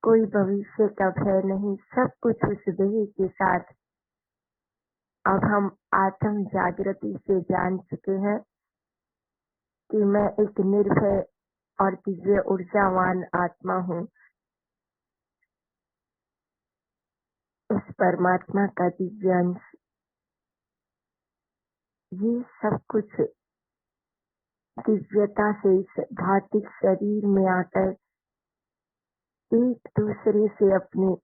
कोई भविष्य का भय नहीं, सब कुछ उस देह के साथ अब हम आत्म जागृति से जान चुके हैं कि मैं एक निर्भय और दिव्य ऊर्जावान आत्मा हूँ। उस परमात्मा का दिव्य अंश, ये सब कुछ दिव्यता से इस भौतिक शरीर में आकर एक दूसरे से अपने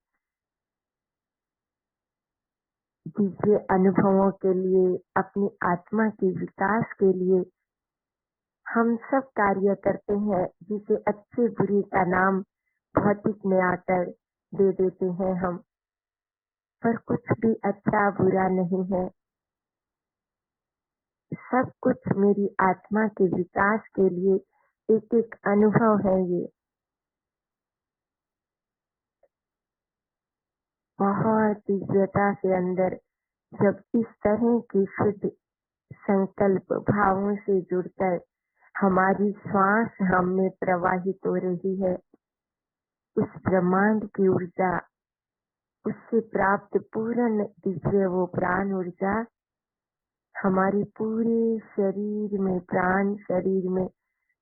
दिव्य अनुभवों के लिए, अपनी आत्मा के विकास के लिए हम सब कार्य करते हैं, जिसे अच्छे बुरे का नाम भौतिक में आकर दे देते हैं हम। पर कुछ भी अच्छा बुरा नहीं है, सब कुछ मेरी आत्मा के विकास के लिए एक एक अनुभव है। ये बहुत दिव्यता से अंदर जब इस तरह की शुद्ध संकल्प भावों से जुड़कर हमारी श्वास हम में प्रवाहित हो रही है, उस ब्रह्मांड की ऊर्जा, उससे प्राप्त पूर्ण दिव्य वो प्राण ऊर्जा हमारे पूरे शरीर में, प्राण शरीर में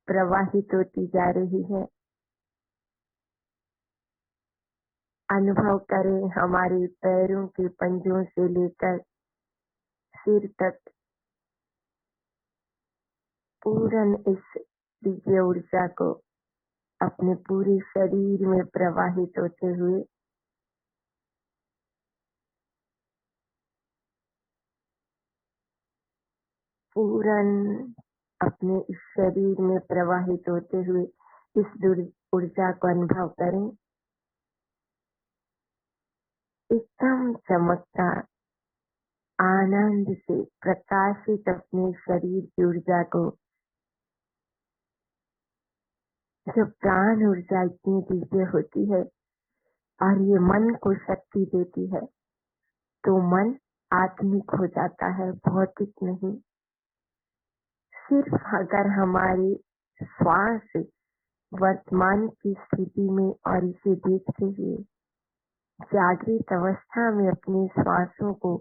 प्रवाहित होती जा रही है। अनुभव करें, हमारे पैरों के पंजों से लेकर सिर तक पूर्ण इस दिव्य ऊर्जा को अपने पूरे शरीर में प्रवाहित होते हुए पूर्ण अपने इस शरीर में प्रवाहित होते हुए इस ऊर्जा को अनुभव करें। एकदम चमकता आनंद से प्रकाशित अपने शरीर की ऊर्जा को, जब प्राण ऊर्जा इतनी दिव्य होती है और ये मन को शक्ति देती है, तो मन आत्मिक हो जाता है, भौतिक नहीं। सिर्फ अगर हमारी श्वास वर्तमान की स्थिति में और इसे देखते हुए जागृत अवस्था में अपनी श्वासों को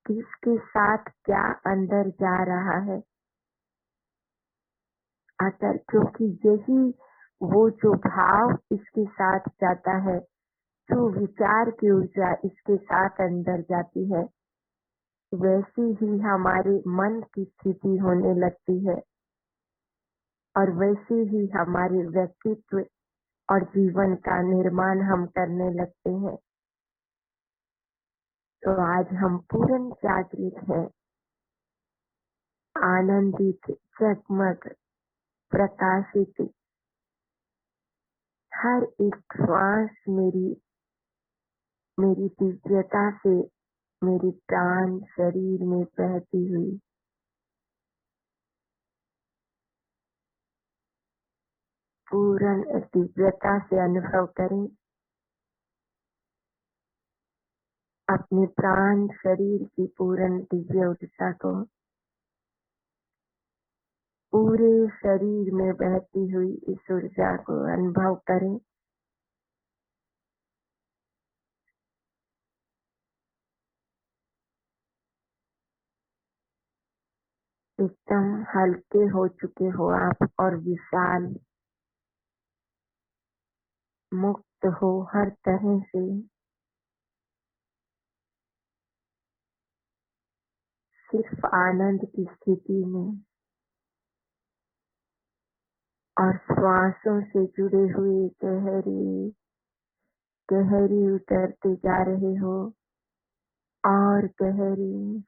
किसके साथ क्या अंदर जा रहा है, अगर क्योंकि यही वो जो भाव इसके साथ जाता है, जो विचार की ऊर्जा इसके साथ अंदर जाती है, वैसी ही हमारे मन की स्थिति होने लगती है और वैसे ही हमारे व्यक्तित्व और जीवन का निर्माण हम करने लगते हैं। तो आज हम पूर्ण जागृत हैं, आनंदित, जगमग, प्रकाशित। हर एक श्वास मेरी दिव्यता से मेरी प्राण शरीर में बहती हुई पूर्ण दिव्यता से अनुभव करें। अपने प्राण शरीर की पूर्ण दिव्य ऊर्जा को पूरे शरीर में बहती हुई इस ऊर्जा को अनुभव करें। एकदम हल्के हो चुके हो आप और विशाल, मुक्त हो हर तरह से। सिर्फ आनंद की स्थिति में और श्वासों से जुड़े हुए गहरी गहरी उतरते जा रहे हो और गहरी,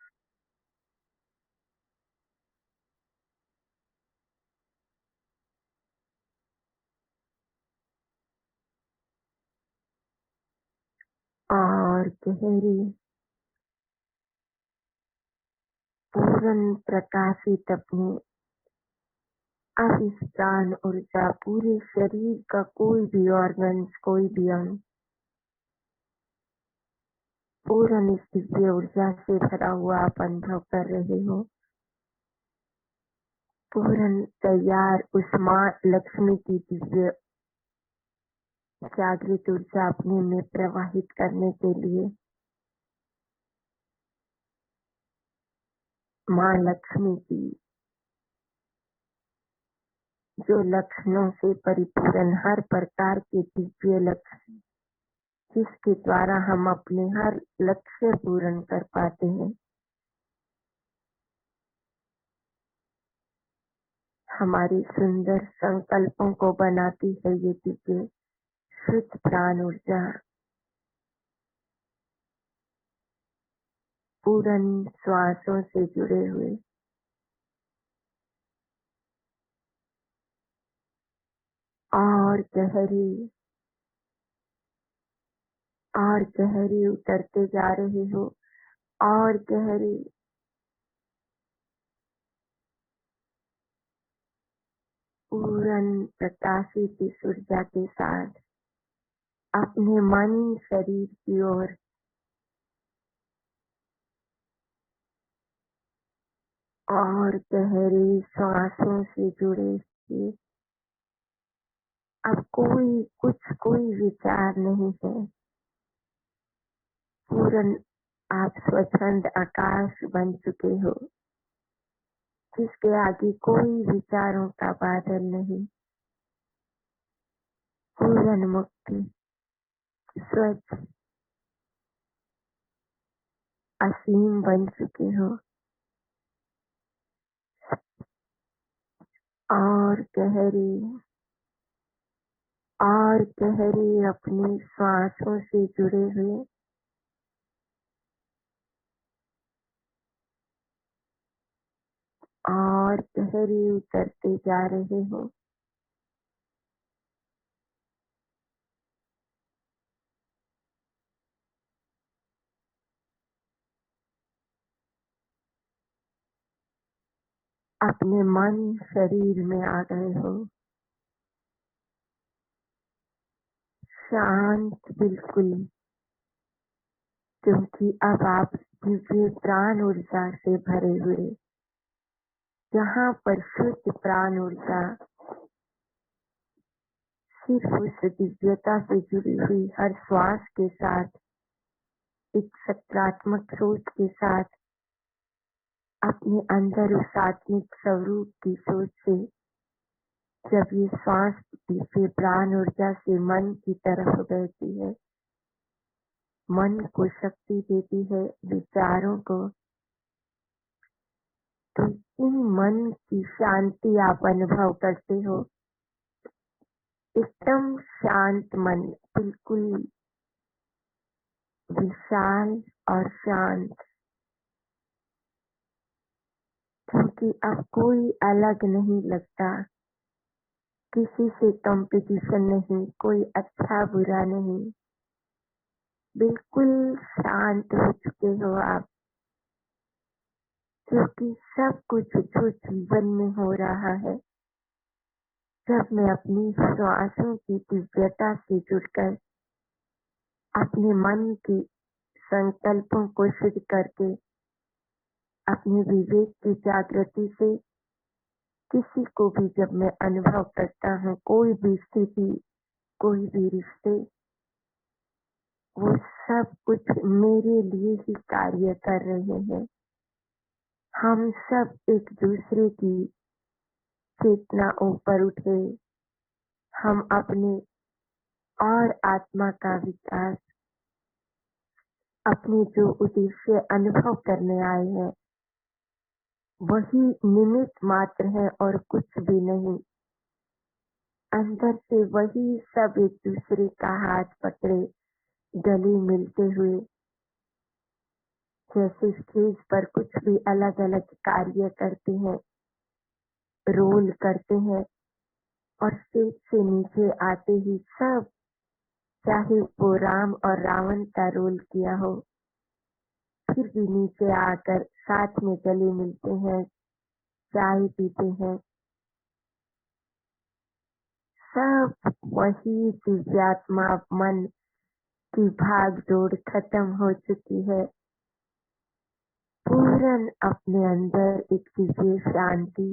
और गहरी, पूर्ण प्रकाशित अपनी अब इस प्राण ऊर्जा पूरे शरीर का कोई भी ऑर्गन्स, कोई भी अंग पूर्ण इस दिव्य ऊर्जा से भरा हुआ आप अनुभव कर रहे हो। पूर्ण तैयार उस माँ लक्ष्मी की दिव्य जागृत ऊर्जा अपने में प्रवाहित करने के लिए। माँ लक्ष्मी की जो लक्षणों से परिपूर्ण हर प्रकार के दिव्य लक्ष्य, जिसके द्वारा हम अपने हर लक्ष्य पूर्ण कर पाते हैं, हमारी सुंदर संकल्पों को बनाती है ये दिव्य शुद्ध प्राण ऊर्जा। पूर्ण श्वासों से जुड़े हुए और गहरी उतरते जा रहे हो और गहरी पूर्ण प्रकाशित इस ऊर्जा के साथ अपने मन शरीर की ओर और गहरी सांसों से जुड़े हुए। अब कोई विचार नहीं है। पूर्ण आप स्वच्छंद आकाश बन चुके हो, जिसके आगे कोई विचारों का बादल नहीं। पूर्ण मुक्ति, स्वच्छ असीम बन चुके हो और गहरी अपनी श्वासों से जुड़े हुए और गहरी उतरते जा रहे हो। अपने मन शरीर में आ गए हो, शांत बिल्कुल, क्योंकि अब आप दिव्य प्राण ऊर्जा से भरे हुए, जहाँ पर शुद्ध प्राण ऊर्जा सिर्फ उस दिव्यता से जुड़ी हुई हर श्वास के साथ एक सकारात्मक सोच के साथ अपने अंदर उस आत्मिक स्वरूप की सोच से जब ये श्वास दिव्य प्राण ऊर्जा से मन की तरफ बहती है, मन को शक्ति देती है, विचारों को, तो इन मन की शांति आप अनुभव करते हो। एकदम शांत मन, बिल्कुल विशाल और शांत, क्योंकि अब कोई अलग नहीं लगता, किसी से कंपटीशन नहीं, कोई अच्छा बुरा नहीं, बिल्कुल शांत हो चुके हो आप, क्योंकि सब कुछ जो जीवन में हो रहा है, जब मैं अपनी श्वासों की दिव्यता से जुड़कर अपने मन की संकल्पों को शुद्ध करके अपने विवेक की जागृति से किसी को भी जब मैं अनुभव करता हूँ, कोई भी स्थिति, कोई भी रिश्ते, वो सब कुछ मेरे लिए ही कार्य कर रहे हैं। हम सब एक दूसरे की चेतना ऊपर उठे, हम अपने और आत्मा का विकास, अपने जो उद्देश्य अनुभव करने आए हैं, वही निमित्त मात्र है और कुछ भी नहीं। अंदर से वही सब एक दूसरे का हाथ पकड़े, गले मिलते हुए, जैसे स्टेज पर कुछ भी अलग अलग कार्य करते हैं, रोल करते हैं, और स्टेज से नीचे आते ही सब, चाहे वो राम और रावण का रोल किया हो, फिर भी नीचे आकर साथ में गले मिलते हैं, चाय पीते हैं, सब वही दिव्यात्मा मन की भाग दौड़ खत्म हो चुकी है। पूरन अपने अंदर एक दिव्य शांति,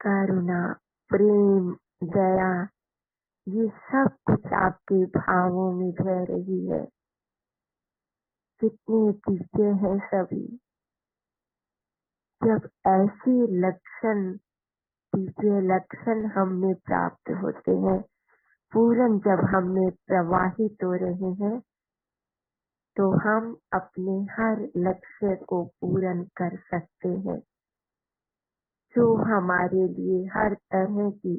करुणा, प्रेम, दया, ये सब कुछ आपके भावों में बह रही है। कितने दिव्य है सभी। जब ऐसे लक्षण, दिव्य लक्षण हम में प्राप्त होते हैं, पूरन जब हम में प्रवाहित हो रहे हैं, तो हम अपने हर लक्ष्य को पूर्ण कर सकते हैं। जो हमारे लिए हर तरह की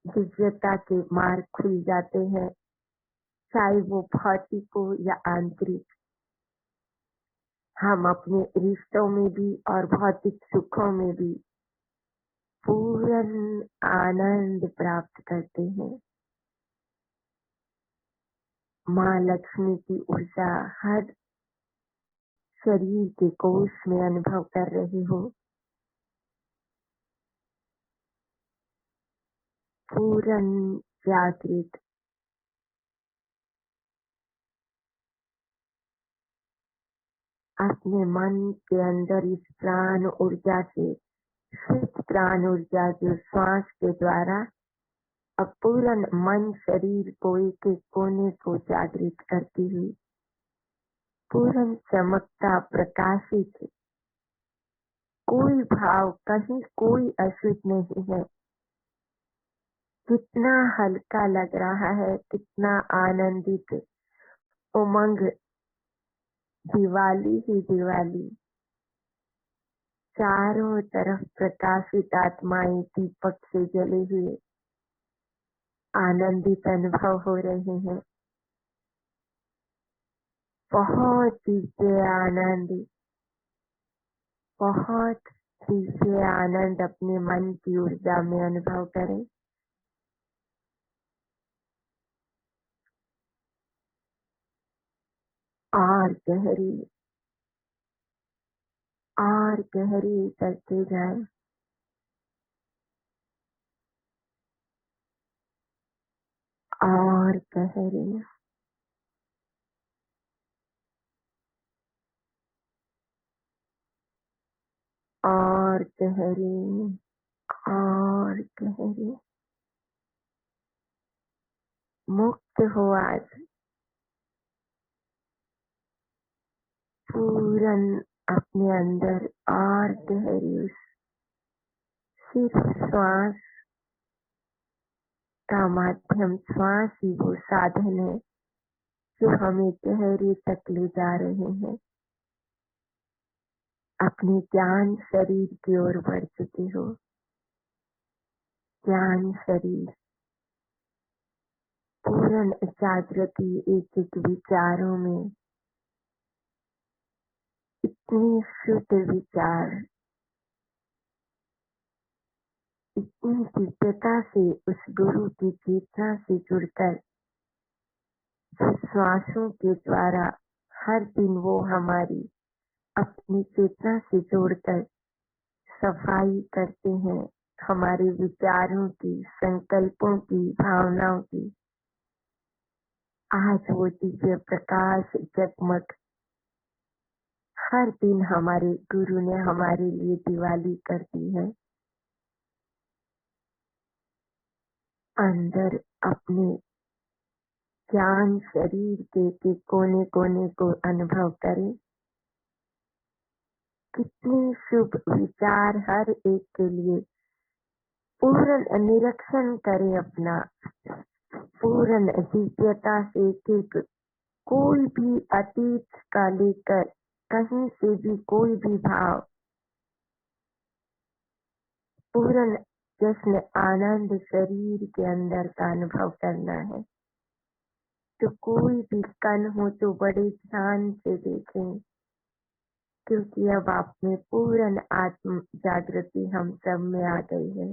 दिव्यता के मार्ग खुल जाते हैं, चाहे वो भौतिक हो या आंतरिक। हम अपने रिश्तों में भी और भौतिक सुखों में भी पूर्ण आनंद प्राप्त करते हैं। माँ लक्ष्मी की ऊर्जा हर शरीर के कोश में अनुभव कर रहे हो। पूर्ण जागृत, अपने मन के अंदर इस प्राण ऊर्जा से, शुद्ध प्राण ऊर्जा जो श्वास के द्वारा अब पूर्ण मन शरीर को एक एक कोने को जागृत करती हुई पूर्ण चमकता प्रकाशित, कोई भाव कहीं कोई अशुद्ध नहीं है। कितना हल्का लग रहा है, कितना आनंदित, उमंग, दिवाली ही दिवाली। चारों तरफ प्रकाशित आत्माएं दीपक से जले हुए आनंदित अनुभव हो रहे हैं। बहुत दिव्य आनंद, बहुत दिव्य आनंद अपने मन की ऊर्जा में अनुभव करें। और गहरी करते जाएं। और गहरी, और गहरी, और गहरी। मुक्त हो आज। पूरन अपने अंदर और गहरी, सिर्फ श्वास का माध्यम, श्वास ही वो साधन है जो हमें गहरे तक ले जा रहे हैं। अपने ज्ञान शरीर की ओर बढ़ चुके हो। ज्ञान शरीर, पूर्ण जागृति एक एक विचारों में, इतनी शुद्ध विचार, इतनी दिव्यता से उस गुरु की चेतना से जुड़कर जो श्वासों के द्वारा हर दिन वो हमारी अपनी चेतना से जोड़कर सफाई करते हैं, हमारे विचारों की, संकल्पों की, भावनाओं की। आज वो दिव्य प्रकाश जगमग हर दिन हमारे गुरु ने हमारे लिए दिवाली कर दी है। अंदर अपने ज्ञान शरीर के कोने कोने को अनुभव करें। कितने शुभ विचार हर एक के लिए। पूर्ण निरीक्षण करें अपना, पूर्ण दिव्यता से एक कोई भी अतीत का लेकर कहीं से भी कोई भी भाव, पूर्ण जश्न आनंद शरीर के अंदर का अनुभव करना है। तो कोई भी कण हो तो बड़े ध्यान से देखें, क्योंकि अब आप में पूर्ण आत्म जागृति हम सब में आ गई है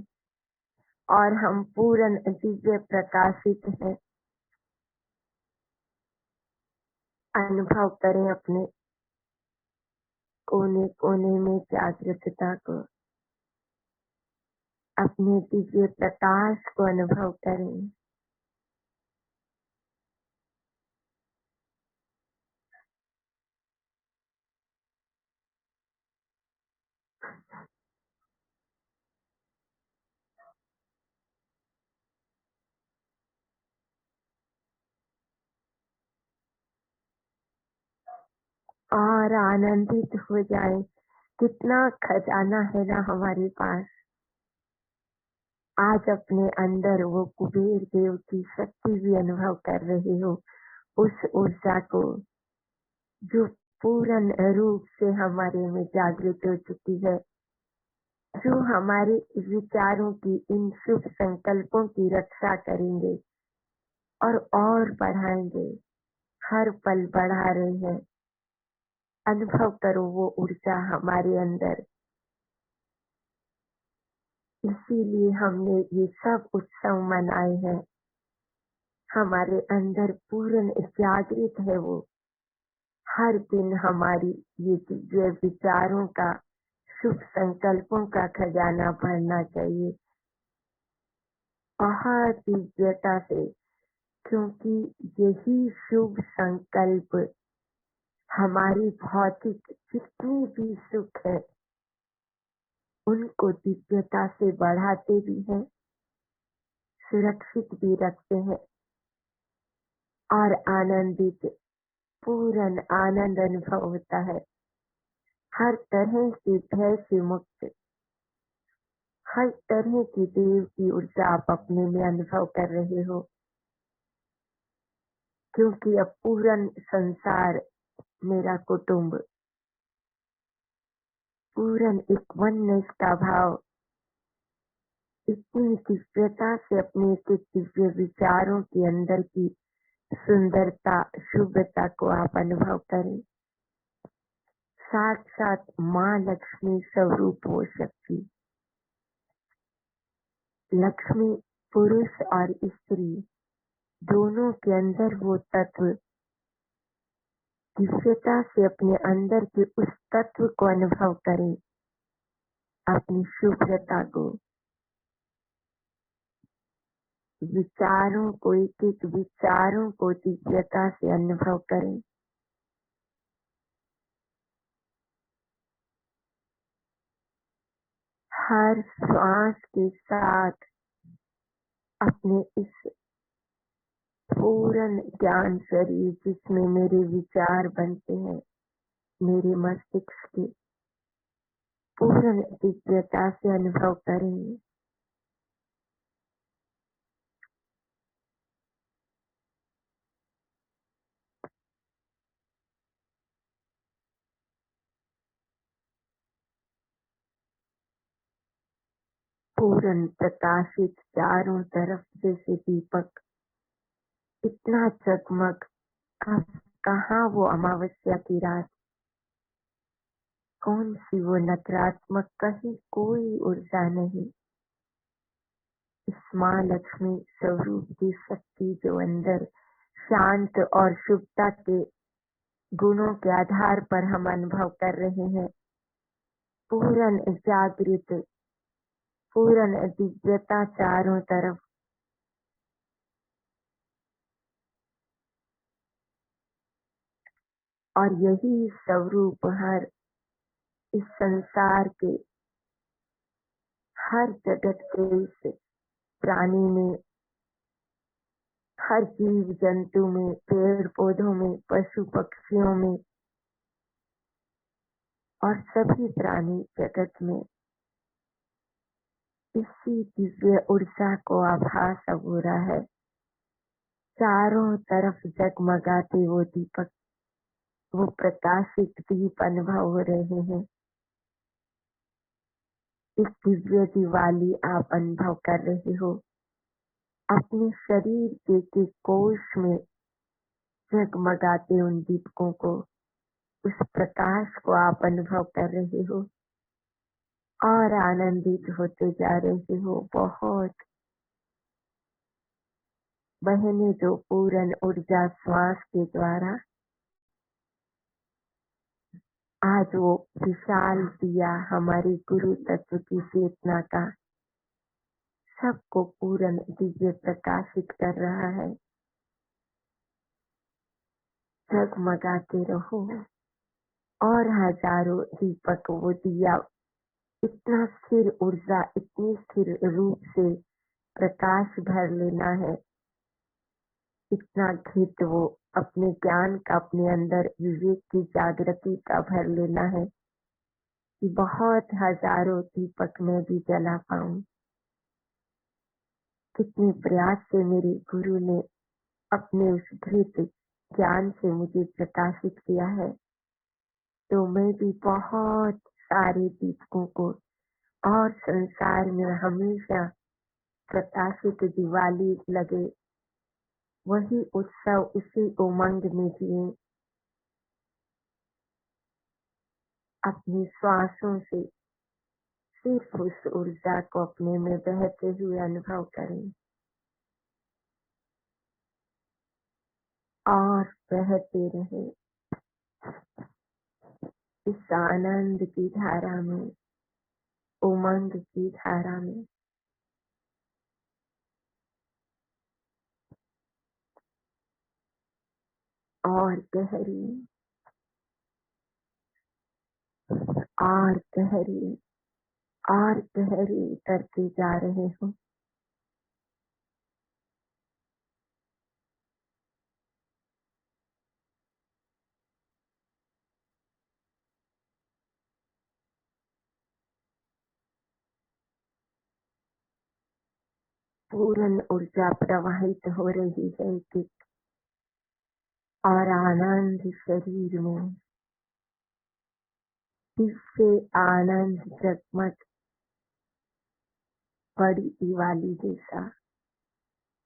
और हम पूर्ण दिव्य प्रकाशित हैं। अनुभव करें अपने कोने कोने में जागृतता को। अपने दिव्य प्रकाश को अनुभव करें। और आनंदित हो जाए। कितना खजाना है ना हमारे पास। आज अपने अंदर वो कुबेर देव की शक्ति भी अनुभव कर रहे हो, उस ऊर्जा को जो पूर्ण रूप से हमारे में जागृत हो चुकी है, जो हमारे विचारों की, इन शुभ संकल्पों की रक्षा करेंगे और बढ़ाएंगे। हर पल बढ़ा रहे हैं। अनुभव करो वो ऊर्जा हमारे अंदर। इसीलिए हमने ये सब उत्सव मनाए हैं। हमारे अंदर पूर्ण जागृत है वो। हर दिन हमारी ये दिव्य विचारों का, शुभ संकल्पों का खजाना भरना चाहिए बहुत दिव्यता से, क्योंकि यही शुभ संकल्प हमारी भौतिक जितनी भी सुख है उनको दिव्यता से बढ़ाते भी हैं, सुरक्षित भी रखते हैं और आनंदित, पूर्ण आनंद अनुभव होता है। हर तरह के भय से मुक्त, हर तरह की देव की ऊर्जा आप अपने में अनुभव कर रहे हो, क्योंकि अब पूर्ण संसार मेरा कुटुंब, पूर्ण एक वननेस का भाव इतनी दिव्यता से अपने के दिव्य विचारों के अंदर की सुंदरता, शुभता को आप अनुभव करें। साथ साथ माँ लक्ष्मी स्वरूप हो शक्ति। लक्ष्मी पुरुष और स्त्री दोनों के अंदर वो तत्व दिव्यता से अपने अंदर के उस तत्व को अनुभव करें, अपनी शुभ्रता को, विचारों को, एक एक विचारों को दिव्यता से अनुभव करें। हर श्वास के साथ अपने इस पूर्ण ज्ञान शरीर जिसमें मेरे विचार बनते हैं, मेरे मस्तिष्क के, पूर्ण दिव्यता से अनुभव करेंगे। पूर्ण प्रकाशित चारों तरफ जैसे दीपक, इतना जगमग। अब कहाँ वो अमावस्या की रात, कौन सी वो नकारात्मक, कहीं कोई ऊर्जा नहीं। इस माँ लक्ष्मी स्वरूप की शक्ति जो अंदर शांत और शुभता के गुणों के आधार पर हम अनुभव कर रहे हैं, पूर्ण जागृत, पूर्ण दिव्यता चारों तरफ। और यही स्वरूप हर इस संसार के हर जगत के इस प्राणी में, हर जीव जंतु में, पेड़ पौधों में, पशु पक्षियों में और सभी प्राणी जगत में इसी दिव्य ऊर्जा को आभास हो रहा है। चारों तरफ जगमगाते वो दीपक, वो प्रकाशित दीप अनुभव हो रहे हैं। इस दिव्य दिवाली आप अनुभव कर रहे हो। अपने शरीर के कोश में जगमगाते उन दीपकों को, उस प्रकाश को आप अनुभव कर रहे हो और आनंदित होते जा रहे हो। बहुत बहने जो पूर्ण ऊर्जा श्वास के द्वारा आज वो विशाल दिया हमारी गुरु तत्व की चेतना का सबको पूर्ण दिव्य प्रकाशित कर रहा है। जगमगाते रहो और हजारों दीपक वो दिया इतना स्थिर ऊर्जा, इतनी स्थिर रूप से प्रकाश भर लेना है, इतना घृत वो अपने ज्ञान का अपने अंदर विवेक की जागृति का भर लेना है कि बहुत हजारों दीपक में भी जला पाऊं। कितने प्रयास से मेरे गुरु ने अपने उस घृत ज्ञान से मुझे प्रकाशित किया है, तो मैं भी बहुत सारे दीपकों को और संसार में हमेशा प्रकाशित दिवाली लगे, वही उत्सव, उसी उमंग में जिए, अपनी श्वासों से सिर्फ उस ऊर्जा को अपने में बहते हुए अनुभव करें और बहते रहे इस आनंद की धारा में, उमंग की धारा में। और गहरी और गहरी और गहरी करते जा रहे हो। पूर्ण ऊर्जा प्रवाहित हो रही है कि और आनंद शरीर में, इससे आनंद जगमग बड़ी दिवाली जैसा,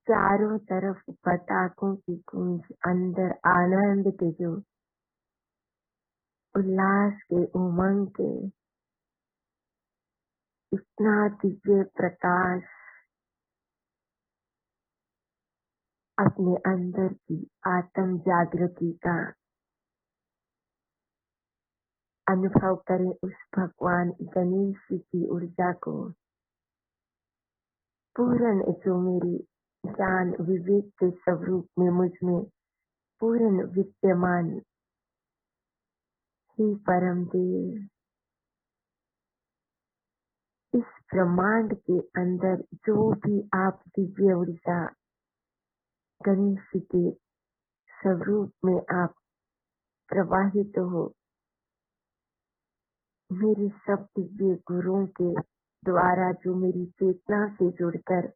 चारों तरफ पटाखों की गूंज, अंदर आनंद के जो उल्लास के उमंग के इतना दिव्य प्रकाश अपने अंदर की आत्म जागृति का अनुभव करें। उस भगवान गणेश जी की ऊर्जा को पूर्ण, जो मेरी ज्ञान विवेक के स्वरूप में मुझ में पूर्ण विद्यमान ही परम देव, इस ब्रह्मांड के अंदर जो भी आप दिव्य ऊर्जा गणेश जी के स्वरूप में आप प्रवाहित हो, मेरे सब दिव्य गुरुओं के द्वारा जो मेरी चेतना से जुड़कर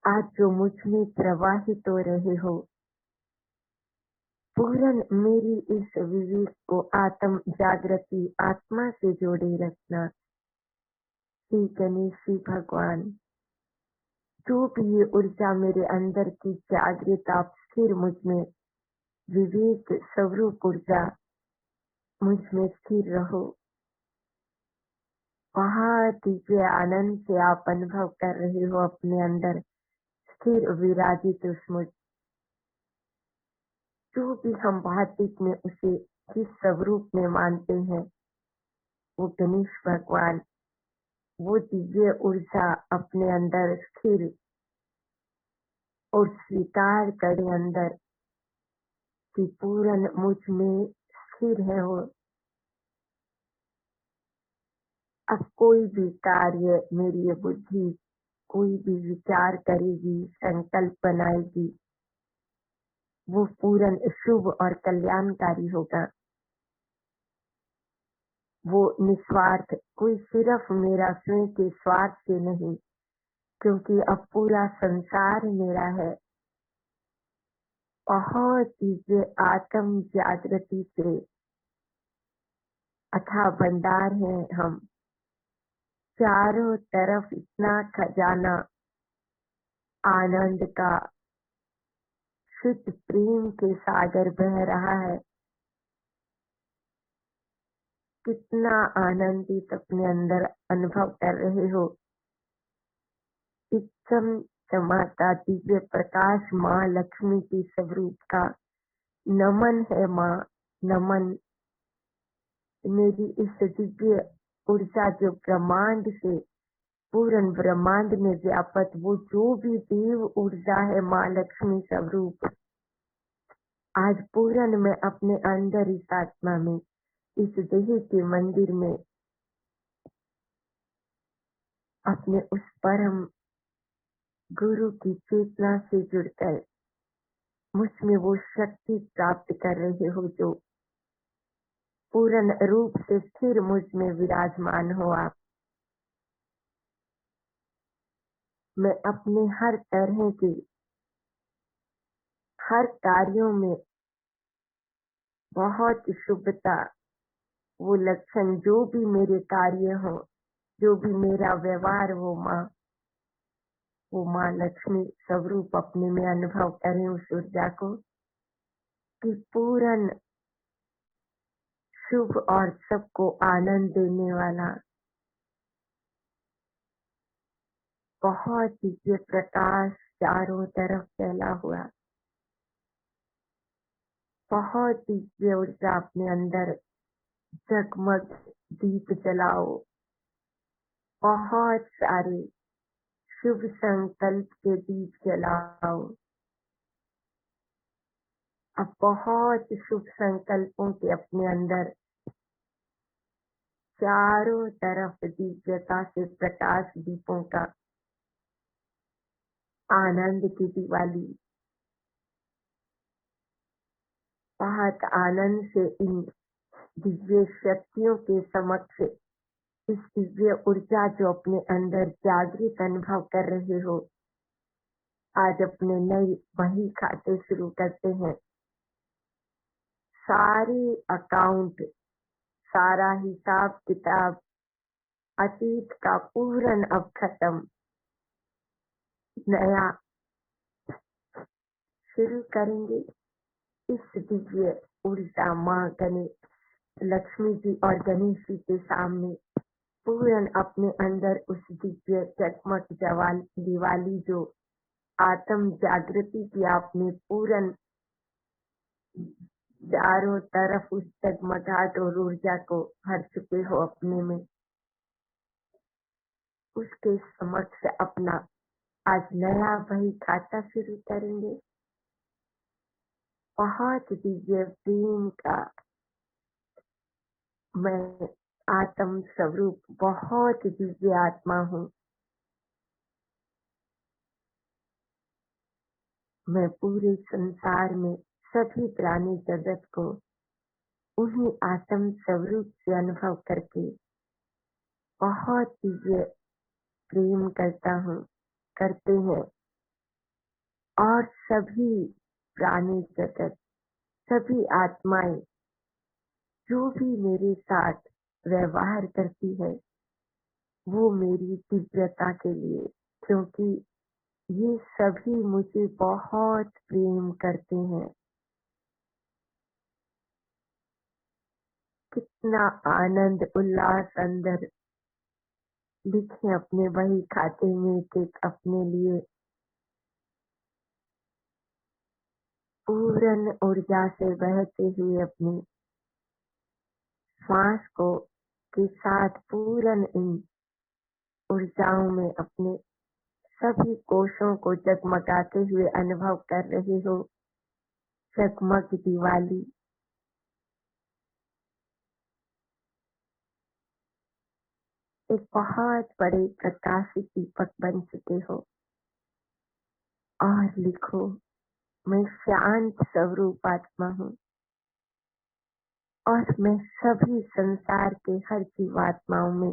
आज जो मुझ में प्रवाहित हो रहे हो, पूर्ण मेरी इस विवेक को आत्म जागृति आत्मा से जोड़े रखना। श्री गणेश जी भगवान, जो भी ये ऊर्जा मेरे अंदर की जागृत आप स्थिर मुझ में विवेक स्वरूप ऊर्जा मुझ में स्थिर रहो। बहुत दिव्य आनंद से आप अनुभव कर रहे हो अपने अंदर स्थिर विराजित उस मुझ, जो भी हम भौतिक में उसे जिस स्वरूप में मानते हैं, वो गणेश भगवान वो दिव्य ऊर्जा अपने अंदर स्थिर और स्वीकार करे अंदर कि पूर्ण मुझ में स्थिर है वो। अब कोई भी कार्य मेरी ये बुद्धि कोई भी विचार करेगी, संकल्प बनाएगी, वो पूर्ण शुभ और कल्याणकारी होगा। वो निस्वार्थ, कोई सिर्फ मेरा स्वयं के स्वार्थ से नहीं, क्योंकि अब पूरा संसार मेरा है। बहुत दिव्य आत्म जागृति से अथाह भंडार है हम, चारों तरफ इतना खजाना आनंद का शुद्ध प्रेम के सागर बह रहा है। कितना आनंदित अपने अंदर अनुभव कर रहे हो। एकदम चमाता दिव्य प्रकाश माँ लक्ष्मी की स्वरूप का नमन है माँ, नमन। मेरी इस दिव्य ऊर्जा जो ब्रह्मांड से पूर्ण ब्रह्मांड में व्यापक वो जो भी देव ऊर्जा है माँ लक्ष्मी स्वरूप, आज पूर्ण में अपने अंदर इस आत्मा में इस देह के मंदिर में अपने उस परम गुरु की चेतना से जुड़कर मुझमें वो शक्ति प्राप्त कर रहे हो जो पूर्ण रूप से स्थिर मुझ में विराजमान हो आप। मैं अपने हर तरह के हर कार्यों में बहुत शुभता, वो लक्षण जो भी मेरे कार्य हो, जो भी मेरा व्यवहार हो माँ, वो माँ लक्ष्मी स्वरूप अपने में अनुभव करें उस ऊर्जा को कि पूर्ण शुभ और सबको आनंद देने वाला बहुत दिव्य प्रकाश चारों तरफ फैला हुआ, बहुत दिव्य ऊर्जा अपने अंदर जगमग दीप जलाओ, बहुत सारे शुभ संकल्प के दीप जलाओ। अब बहुत शुभ संकल्पों के अपने अंदर चारों तरफ दिव्यता से प्रकाश दीपों का आनंद की दिवाली, बहुत आनंद से इन दिव्य शक्तियों के समक्ष इस दिव्य ऊर्जा जो अपने अंदर जागृत अनुभव कर रहे हो, आज अपने नए वही खाते शुरू करते हैं। सारे अकाउंट, सारा हिसाब किताब अतीत का पूर्ण अब खत्म, नया शुरू करेंगे। इस दिव्य ऊर्जा माँ गणेश लक्ष्मी जी और गणेश जी के सामने पूर्ण अपने अंदर उस दिव्य जगमग दिवाली जो आत्म जागृति की आपने पूर्ण चारों तरफ उस जगमगाहट और ऊर्जा को भर चुके हो अपने में, उसके समक्ष अपना आज नया वही खाता शुरू करेंगे। बहुत दिव्य प्रेम का मैं आत्म स्वरूप बहुत दिव्य आत्मा हूँ। मैं पूरे संसार में सभी प्राणी जगत को उन्हीं आत्म स्वरूप से अनुभव करके बहुत दिव्य प्रेम करता हूँ, करते हैं। और सभी प्राणी जगत, सभी आत्माएं जो भी मेरे साथ व्यवहार करती है वो मेरी दिव्यता के लिए, क्योंकि ये सभी मुझे बहुत प्रेम करते हैं। कितना आनंद उल्लास अंदर लिखे अपने वही खाते में एक अपने लिए पूर्ण ऊर्जा से बहते हुए अपनी श्वास को के साथ पूर्ण इन ऊर्जाओं में अपने सभी कोशों को जगमगाते हुए अनुभव कर रहे हो। जगमग दिवाली, एक बहुत बड़े प्रकाशित दीपक बन चुके हो। और लिखो, मैं शांत स्वरूप आत्मा हूँ और मैं सभी संसार के हर जीवात्माओं में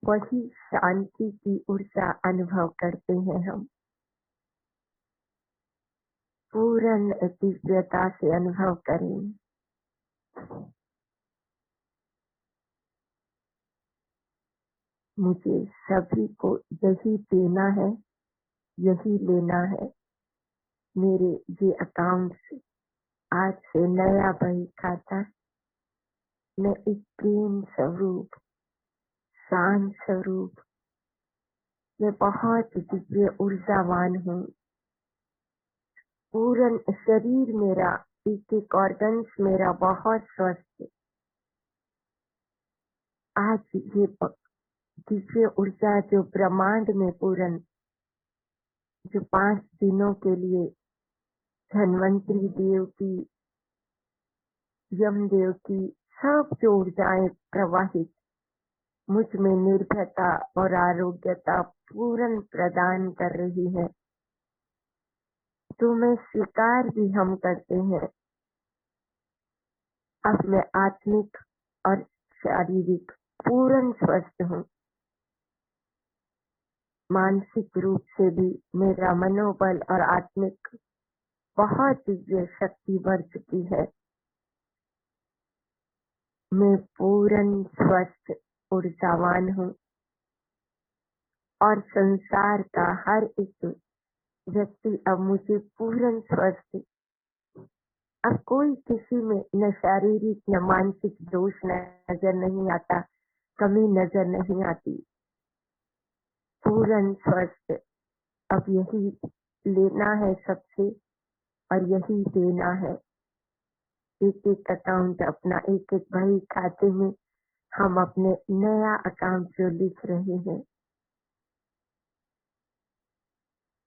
वही शांति की ऊर्जा अनुभव करते हैं। हम पूर्ण दिव्यता से अनुभव करें। मुझे सभी को यही देना है, यही लेना है। मेरे ये अकाउंट से आज से नया बही खाता, मैं एक प्रेम स्वरूप, शांत स्वरूप, मैं बहुत दिव्य ऊर्जावान हूँ। पूर्ण शरीर मेरा, एक एक ऑर्गन्स मेरा बहुत स्वस्थ। आज ये दिव्य ऊर्जा जो ब्रह्मांड में पूर्ण, जो 5 दिनों के लिए धन्वंतरी देव की, यमदेव की सब जो ऊर्जाएं प्रवाहित मुझ में निर्भयता और आरोग्यता पूर्ण प्रदान कर रही है, तो मैं स्वीकार भी हम करते हैं। अब मैं आत्मिक और शारीरिक पूर्ण स्वस्थ हूँ। मानसिक रूप से भी मेरा मनोबल और आत्मिक बहुत दिव्य शक्ति बढ़ चुकी है। मैं पूर्ण स्वस्थ ऊर्जावान हूँ और संसार का हर एक व्यक्ति अब मुझे पूर्ण स्वस्थ, अब कोई किसी में न शारीरिक न मानसिक दोष नजर नहीं आता, कमी नजर नहीं आती। पूर्ण स्वस्थ, अब यही लेना है सबसे और यही देना है। एक एक अकाउंट अपना, एक एक बही खाते में हम अपने नया अकाउंट जो लिख रहे हैं,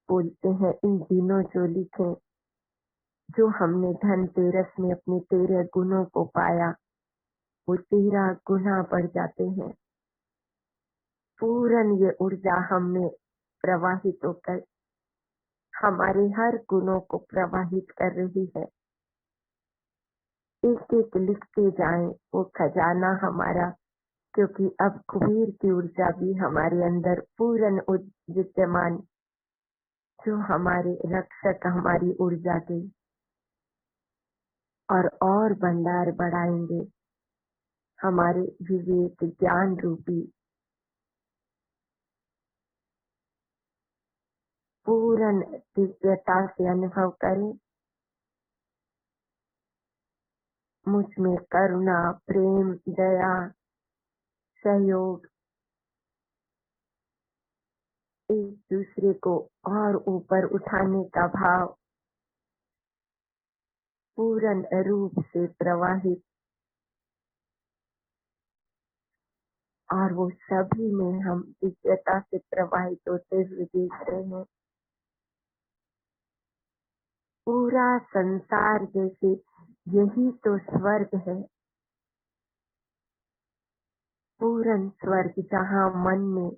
बोलते हैं इन दिनों जो लिखे, जो हमने धनतेरस में अपने 13 गुणों को पाया, वो 13 गुना बढ़ जाते हैं। पूर्ण ये ऊर्जा हम में प्रवाहित होकर हमारे हर गुणों को प्रवाहित कर रही है। एक एक लिखते जाएं वो खजाना हमारा, क्योंकि अब कुबेर की ऊर्जा भी हमारे अंदर पूर्ण विद्यमान, जो हमारे रक्षक हमारी ऊर्जा के और भंडार बढ़ाएंगे। हमारे विवेक ज्ञान रूपी पूर्ण दिव्यता से अनुभव करें। मुझ में करुणा, प्रेम, दया, सहयोग, एक दूसरे को और ऊपर उठाने का भाव पूर्ण रूप से प्रवाहित, और वो सभी में हम दिव्यता से प्रवाहित होते हुए देख रहे हैं। पूरा संसार जैसे यही तो स्वर्ग है, पूर्ण स्वर्ग, जहाँ मन में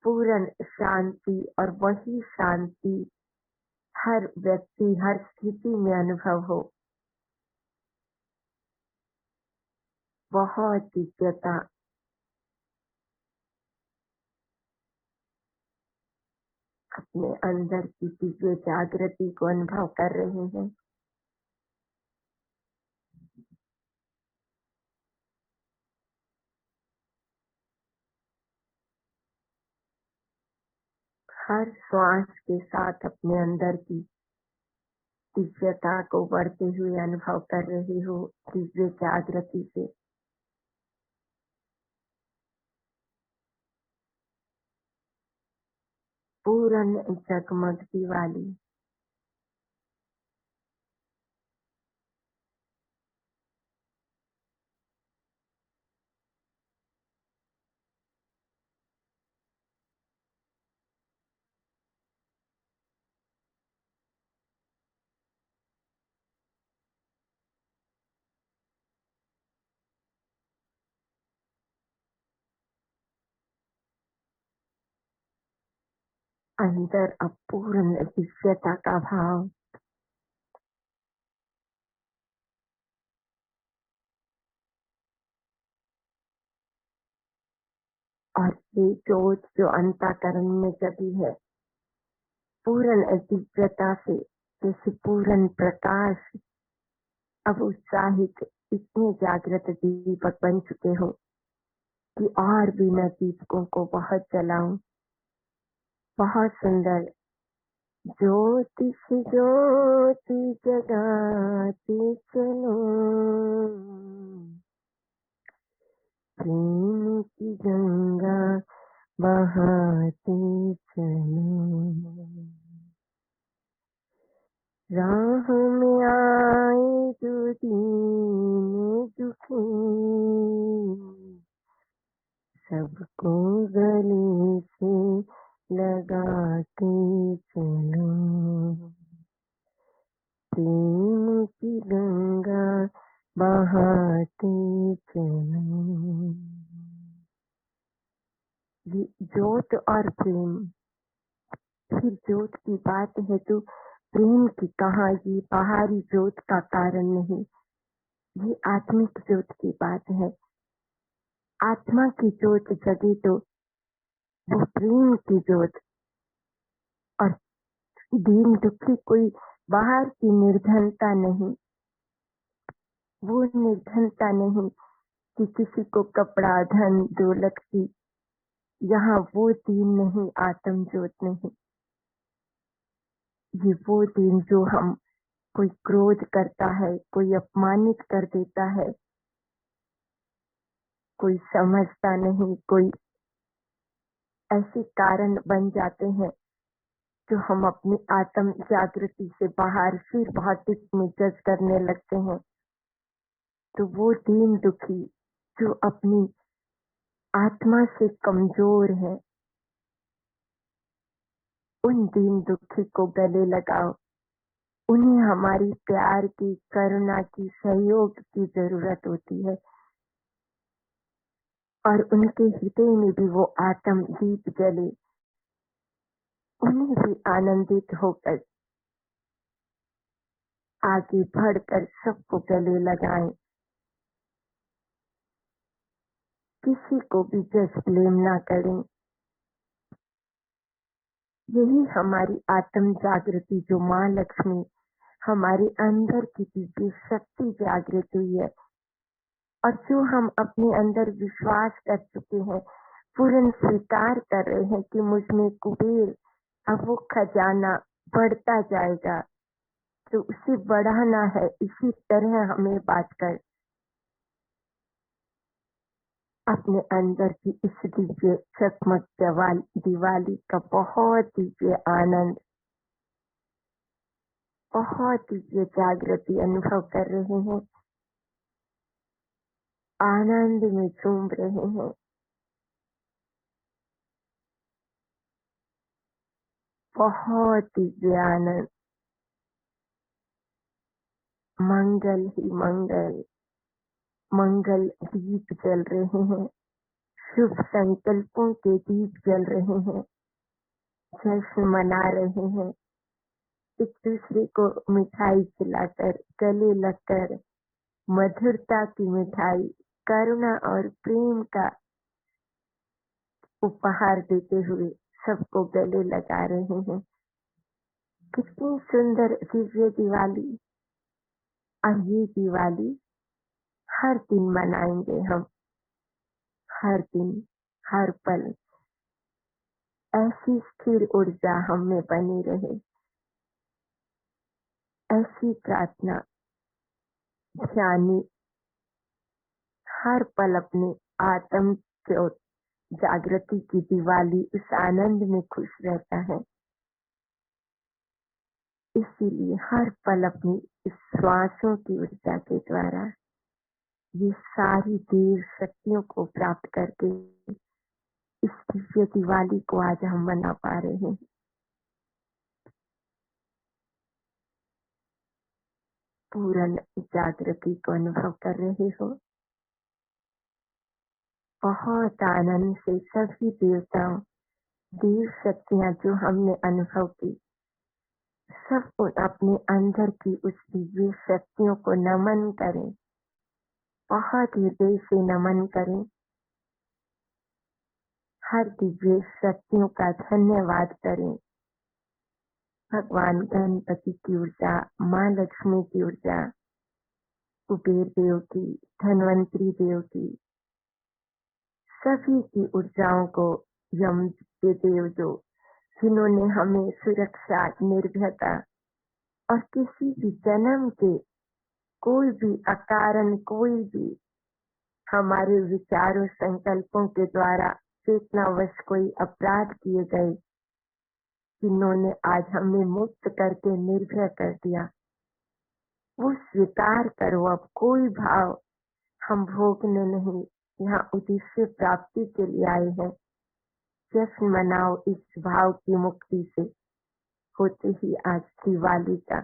पूर्ण शांति, और वही शांति हर व्यक्ति हर स्थिति में अनुभव हो। बहुत दिव्यता अपने अंदर की दिव्य जागृति को अनुभव कर रहे हैं। हर श्वास के साथ अपने अंदर की दिव्यता को बढ़ते हुए अनुभव कर रही हो, दिव्य जागृति से। पूर्ण जगमगती वाली अंदर अपूर्ण दिव्यता का भाव, और ये जोत जो अंतःकरण में जगी है पूर्ण दिव्यता से, जैसे पूर्ण प्रकाश, अब उत्साहित इतने जागृत दीपक बन चुके हो कि और भी मैं दीपकों को बहुत जलाऊं। बहुत सुंदर। ज्योति से ज्योति जगाते चलो, प्रेम की गंगा बहाते चलो। राह में आए जो दीन दुखी, सबको गले से लगा के चलो, प्रेम की गंगा बहाते चलो। ये ज्योत और प्रेम, फिर ज्योत की बात है तो प्रेम की कहाँ, ये बाहरी ज्योत का कारण नहीं, ये आत्मिक ज्योत की बात है। आत्मा की ज्योत जगी तो वो प्रेम की ज्योत, और दीन दुखी कोई बाहर की निर्धनता नहीं, वो निर्धनता नहीं कि किसी को कपड़ा धन दौलत की, यहाँ वो दीन नहीं, आत्म ज्योत नहीं। ये वो दीन जो हम, कोई क्रोध करता है, कोई अपमानित कर देता है, कोई समझता नहीं, कोई ऐसे कारण बन जाते हैं जो हम अपनी आत्म जागृति से बाहर फिर भौतिक में जज करने लगते हैं। तो वो दीन दुखी जो अपनी आत्मा से कमजोर है, उन दीन दुखी को गले लगाओ। उन्हें हमारी प्यार की, करुणा की, सहयोग की जरूरत होती है, और उनके हृदय में भी वो आत्म दीप जले। उन्हें भी आनंदित होकर आगे बढ़कर सबको गले लगाएं। किसी को भी जज ब्लेम ना करें। यही हमारी आत्म जागृति, जो माँ लक्ष्मी हमारे अंदर की दिव्य शक्ति जागृत हुई है, और जो हम अपने अंदर विश्वास कर चुके हैं, पूर्ण स्वीकार कर रहे हैं कि मुझ में कुबेर, अब वो खजाना बढ़ता जाएगा, तो उसे बढ़ाना है। इसी तरह हमें बांटकर अपने अंदर की इस दिव्य चकमक दिवाली का बहुत दिव्य आनंद, बहुत दिव्य जागृति अनुभव कर रहे हैं, आनंद में झूम रहे हैं। बहुत दिव्य आनंद, मंगल ही मंगल, मंगल दीप जल रहे हैं, शुभ संकल्पों के दीप जल रहे हैं, जश्न मना रहे हैं, एक दूसरे को मिठाई खिलाकर, गले लगकर, मधुरता की मिठाई, करुणा और प्रेम का उपहार देते हुए सबको गले लगा रहे हैं। कितनी सुंदर दिव्य दिवाली, और ये दिवाली हर दिन मनाएंगे हम, हर दिन, हर पल। ऐसी स्थिर ऊर्जा हम में बनी रहे, ऐसी प्रार्थना ध्यानी हर पल अपने आत्म ज्योत जागृति की दिवाली, इस आनंद में खुश रहता है। इसीलिए हर पल अपनी इस श्वासों की ऊर्जा के द्वारा ये सारी देव शक्तियों को प्राप्त करके इस दिव्य दिवाली को आज हम मना पा रहे हैं। पूर्ण जागृति को अनुभव कर रहे हो। बहुत आनंद से सभी देवताओं, देव शक्तियां जो हमने अनुभव की, सबको अपने अंदर की उस दिव्य शक्तियों को नमन करें, बहुत हृदय से नमन करें। हर दिव्य शक्तियों का धन्यवाद करें। भगवान गणपति की ऊर्जा, माँ लक्ष्मी की ऊर्जा, कुबेर देव की, धन्वंतरी देव की, सभी की ऊर्जाओं को, यम के देव जो जिन्होंने हमें सुरक्षा, निर्भयता और किसी भी जन्म के कोई भी अकारण, कोई भी हमारे विचारों, संकल्पों के द्वारा चेतनावश कोई अपराध किए गए, जिन्होंने आज हमें मुक्त करके निर्भय कर दिया, वो स्वीकार करो। अब कोई भाव हम भोगने नहीं, यहाँ उद्देश्य प्राप्ति के लिए आए हैं। जश्न मनाओ इस भाव की मुक्ति से। होते ही आज दिवाली का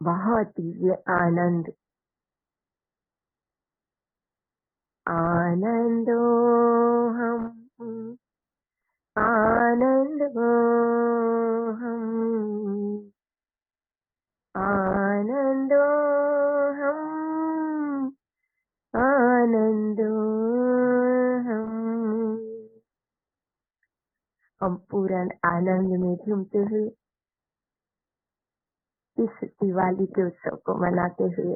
बहुत दिव्य आनंद, आनंदो हम, आनंदो हम, आनंदो हम, आनंदो हम पूर्ण आनंद में झूमते हुए इस दिवाली के उत्सव को मनाते हुए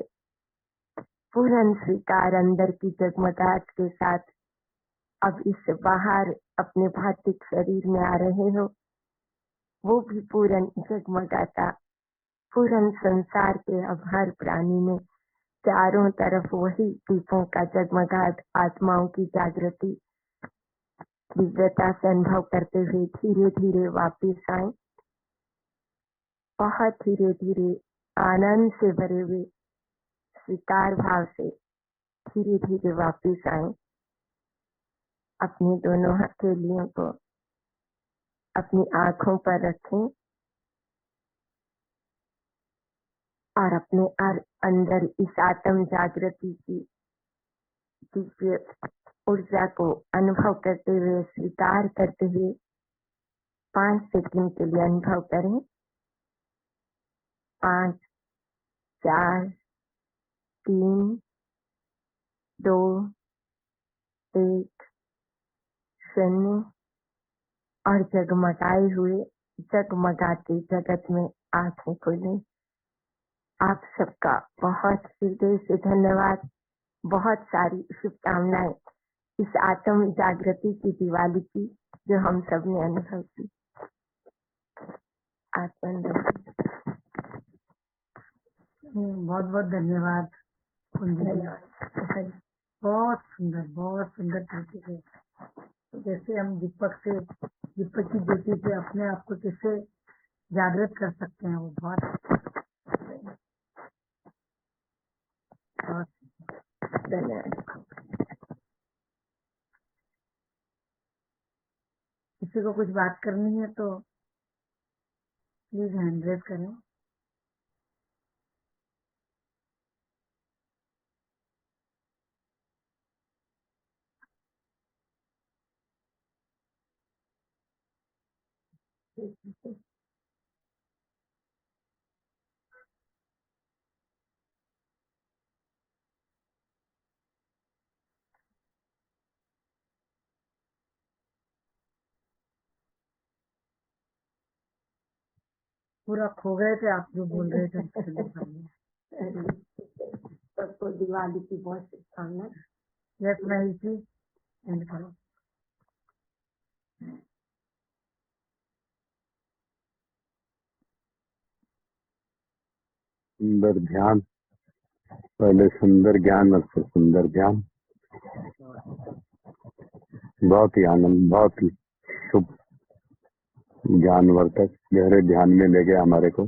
पूर्ण स्वीकार अंदर की जगमगाहट के साथ अब इस बाहर अपने भौतिक शरीर में आ रहे हो, वो भी पूर्ण जगमगाता। पूर्ण संसार के अब हर प्राणी में चारों तरफ वही दीपों का जगमगाहट, आत्माओं की जागृति, दिव्यता से अनुभव करते हुए धीरे धीरे वापिस आए। बहुत धीरे धीरे आनंद से भरे हुए स्वीकार भाव से धीरे धीरे वापिस आए। अपने दोनों हथेलियों को अपनी आंखों पर रखें और अपने अंदर इस आत्म जागृति की दिव्य ऊर्जा को अनुभव करते हुए, स्वीकार करते हुए 5 सेकंड के लिए अनुभव करें। 5, 4, 3, 2, 1, 0 और जगमगाए हुए जगमगाते जगत में आंखें खोलें। आप सबका बहुत हृदय से धन्यवाद। बहुत सारी शुभकामनाएं इस आत्म जागृति की दिवाली की जो हम सब ने अनुभव की। बहुत बहुत धन्यवाद कुंजी जी। बहुत सुंदर तरीके से जैसे हम दीपक की ज्योति से अपने आप को कैसे जागृत कर सकते हैं, वो बहुत धन्यवाद। किसी को कुछ बात करनी है तो प्लीज हैंड रेज करें। पूरा खो गए थे आप जो बोल रहे थे। सबको दिवाली की बहुत शुभकामनाएं। यस मैं इसी एंड करो। सुंदर ध्यान, पहले सुंदर ज्ञान और फिर सुंदर ध्यान। बहुत ही आनंद, बहुत ही शुभ ज्ञानवर्धक गहरे ध्यान में ले गया हमारे को।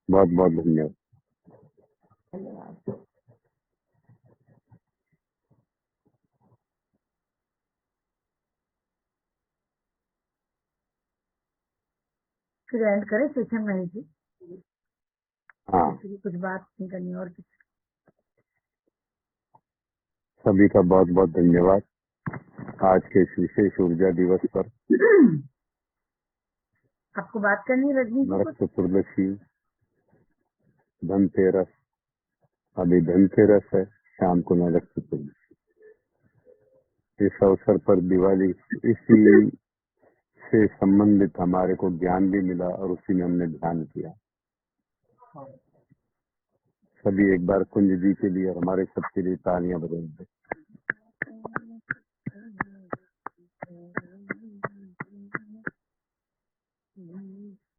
बहुत बहुत धन्यवाद। फिर एंड करें सेशन में जी। हाँ, कुछ बात नहीं करनी और कुछ। सभी का बहुत बहुत धन्यवाद आज के इस विशेष ऊर्जा दिवस पर। आपको बात करनी रजनी जी? नरक चतुर्दशी, धनतेरस, अभी धनतेरस है, शाम को नरक चतुर्दशी। इस अवसर पर दिवाली, इसी से संबंधित हमारे को ज्ञान भी मिला और उसी में हमने ध्यान किया। सभी एक बार कुंज जी के लिए और हमारे सबके लिए तालियां बजाएंगे।